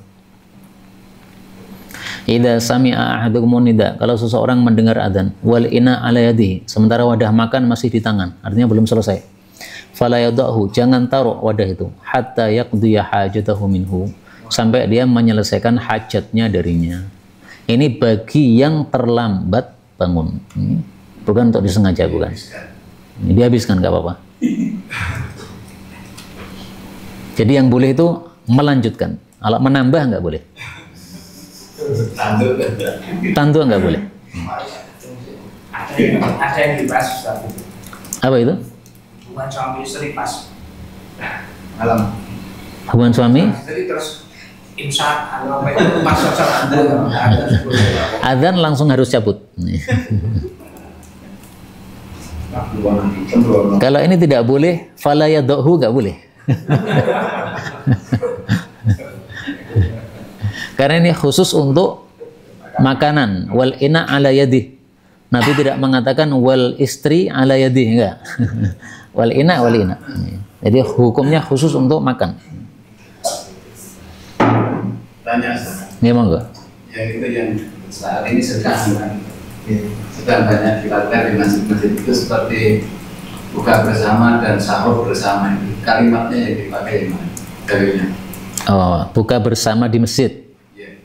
Idza sami'a ahadukum nida, kalau seseorang mendengar adzan, wal ina ala yadihi, sementara wadah makan masih di tangan, artinya belum selesai. Fala yada'hu, jangan taruh wadah itu hatta yaqdiya hajatahu minhu, sampai dia menyelesaikan hajatnya darinya. Ini bagi yang terlambat bangun. Ini bukan untuk disengaja, bukan. Ini dihabiskan, nggak apa-apa. Jadi yang boleh itu melanjutkan. Kalau menambah nggak boleh. Tandu nggak boleh. Ada yang dibahas Ustaz. Apa itu? Bukan suami istri pas Malam. Hubungan suami? istri terus imsak atau apa itu pas sholat Adzan langsung harus cabut. Kalau ini tidak boleh, fala yadhu nggak boleh. Karena ini khusus untuk makanan. Wal ina ala yadih. Nabi tidak mengatakan wal istri ala yadih, enggak. Wal ina wal ina. Jadi hukumnya khusus untuk makan. Tanya Ini monggo. yang itu yang saat ini sedang banyak dilakukan di masjid-masjid itu seperti buka bersama dan sahur bersama, itu kalimatnya yang dipakai gimana? Dalilnya? Oh, buka bersama di masjid, Iya.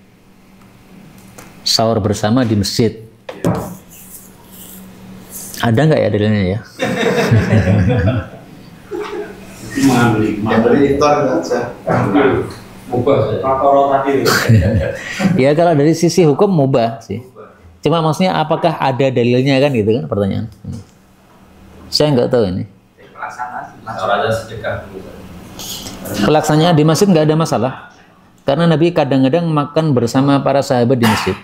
sahur bersama di masjid. Iya. Ada nggak ya dalilnya ya? Yang beri ikhtar saja. Mubah. Fakoro tadi. Ya kalau dari sisi hukum mubah sih. Cuma maksudnya apakah ada dalilnya kan gitu kan pertanyaan. Saya nggak tahu ini. Caranya sedekah dulu. Pelaksanaan di masjid nggak ada masalah. Karena Nabi kadang-kadang makan bersama para sahabat di masjid.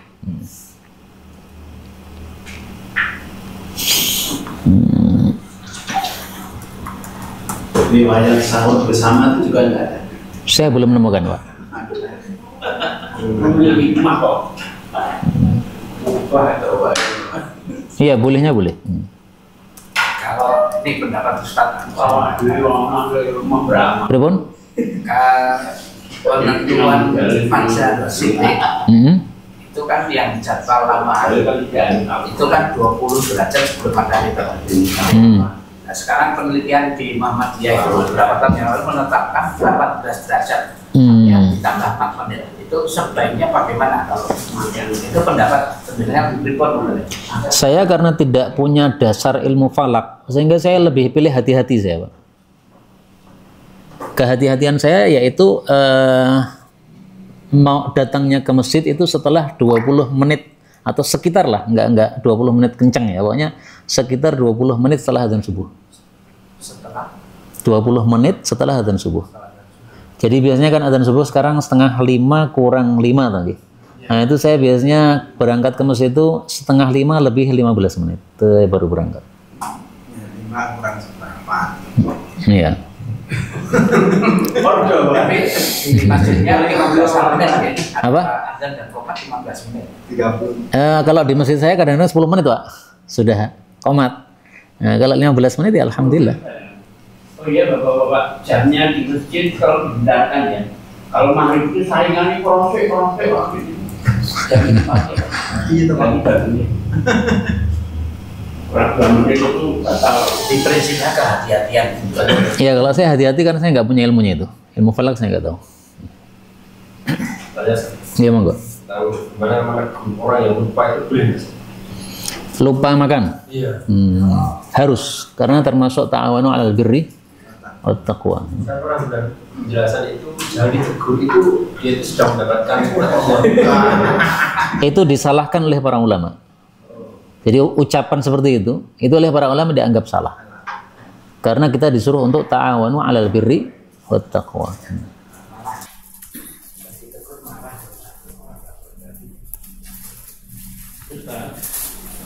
Riwayat sahur bersama itu juga nggak ada. Saya belum menemukan, Pak. Hikmah kok. Wah, coba. Iya, bolehnya boleh. kalau ini pendapat Ustaz Kalau di rumah berapa? Pripun? penentuan fasa sidik itu kan yang jadwal lama itu kan 20 derajat sebelum matahari terbit. Nah, sekarang penelitian di Muhammadiyah itu beberapa tahun yang lalu menetapkan 18 derajat yang ditambah 4 menit. Itu sebaiknya bagaimana kalau itu pendapat sebenarnya report menurut Saya karena tidak punya dasar ilmu falak, sehingga saya lebih pilih hati-hati saya, Pak. Kehati-hatian saya yaitu mau datangnya ke masjid itu setelah 20 menit atau sekitar lah, enggak 20 menit kencang ya, pokoknya sekitar 20 menit setelah azan subuh. setelah 20 menit setelah azan subuh. Jadi biasanya kan azan subuh sekarang 4:30 kurang 5 tadi. Nah itu saya biasanya berangkat ke masjid itu 4:30 lebih 15 menit. Itu baru berangkat. 5 kurang seberapa? Iya. tapi di masjidnya 15 menit ya. Apa? Azan dan qomat 15 menit. 30. Kalau di masjid saya kadang-kadang 10 menit, Pak. Sudah qomat. Nah, kalau 15 menit ya alhamdulillah. Oh iya bapak-bapak, jamnya di masjid kalau dibenarkan ya. Kalau maghrib itu saingannya korosek waktu itu. Jam ini pakai. Iya teman. Orang 2 menit itu batal. Di prinsipnya kehati-hatian. Iya, kalau saya hati-hati karena saya nggak punya ilmunya itu. Ilmu falak saya nggak tahu. Tanya Iya, monggo. tahu mana orang yang lupa itu boleh. Lupa makan. Iya. Harus, karena termasuk ta'awanu 'alal birri wat taqwa. Saya pernah bilang penjelasan itu jangan ditegur itu dia itu sudah mendapatkan Allah. Itu disalahkan oleh para ulama. Jadi ucapan seperti itu oleh para ulama dianggap salah. Karena kita disuruh untuk ta'awanu 'alal birri wat taqwa.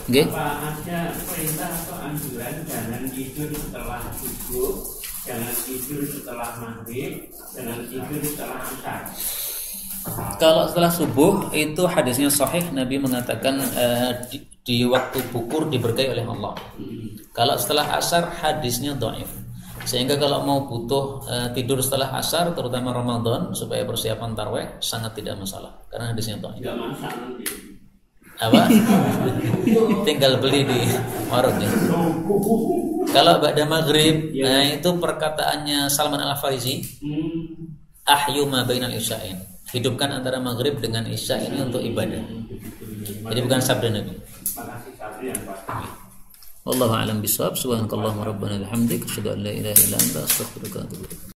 Oke. Apa ada perintah atau anjuran jangan tidur setelah subuh, jangan tidur setelah maghrib, jangan tidur setelah asar. Kalau setelah subuh itu hadisnya sahih, Nabi mengatakan di waktu bukur diberkahi oleh Allah. Kalau setelah asar hadisnya dhaif. Sehingga kalau mau butuh tidur setelah asar terutama Ramadan supaya persiapan tarawih sangat tidak masalah karena hadisnya dhaif. Tidak masak nanti. Apa? Tinggal beli di warung ya. Kalau ba'da maghrib, nah itu perkataannya Salman Al-Farisi, ahyu ma bainal isya'in. Hidupkan antara maghrib dengan isya ini untuk ibadah. Jadi bukan sabda Nabi. Makasih Sabri yang pasti. Wallahu a'lam bishawab. Subhanakallahumma rabbana bihamdik asyhadu an la ilaha illa anta astaghfiruka wa atubu ilaik.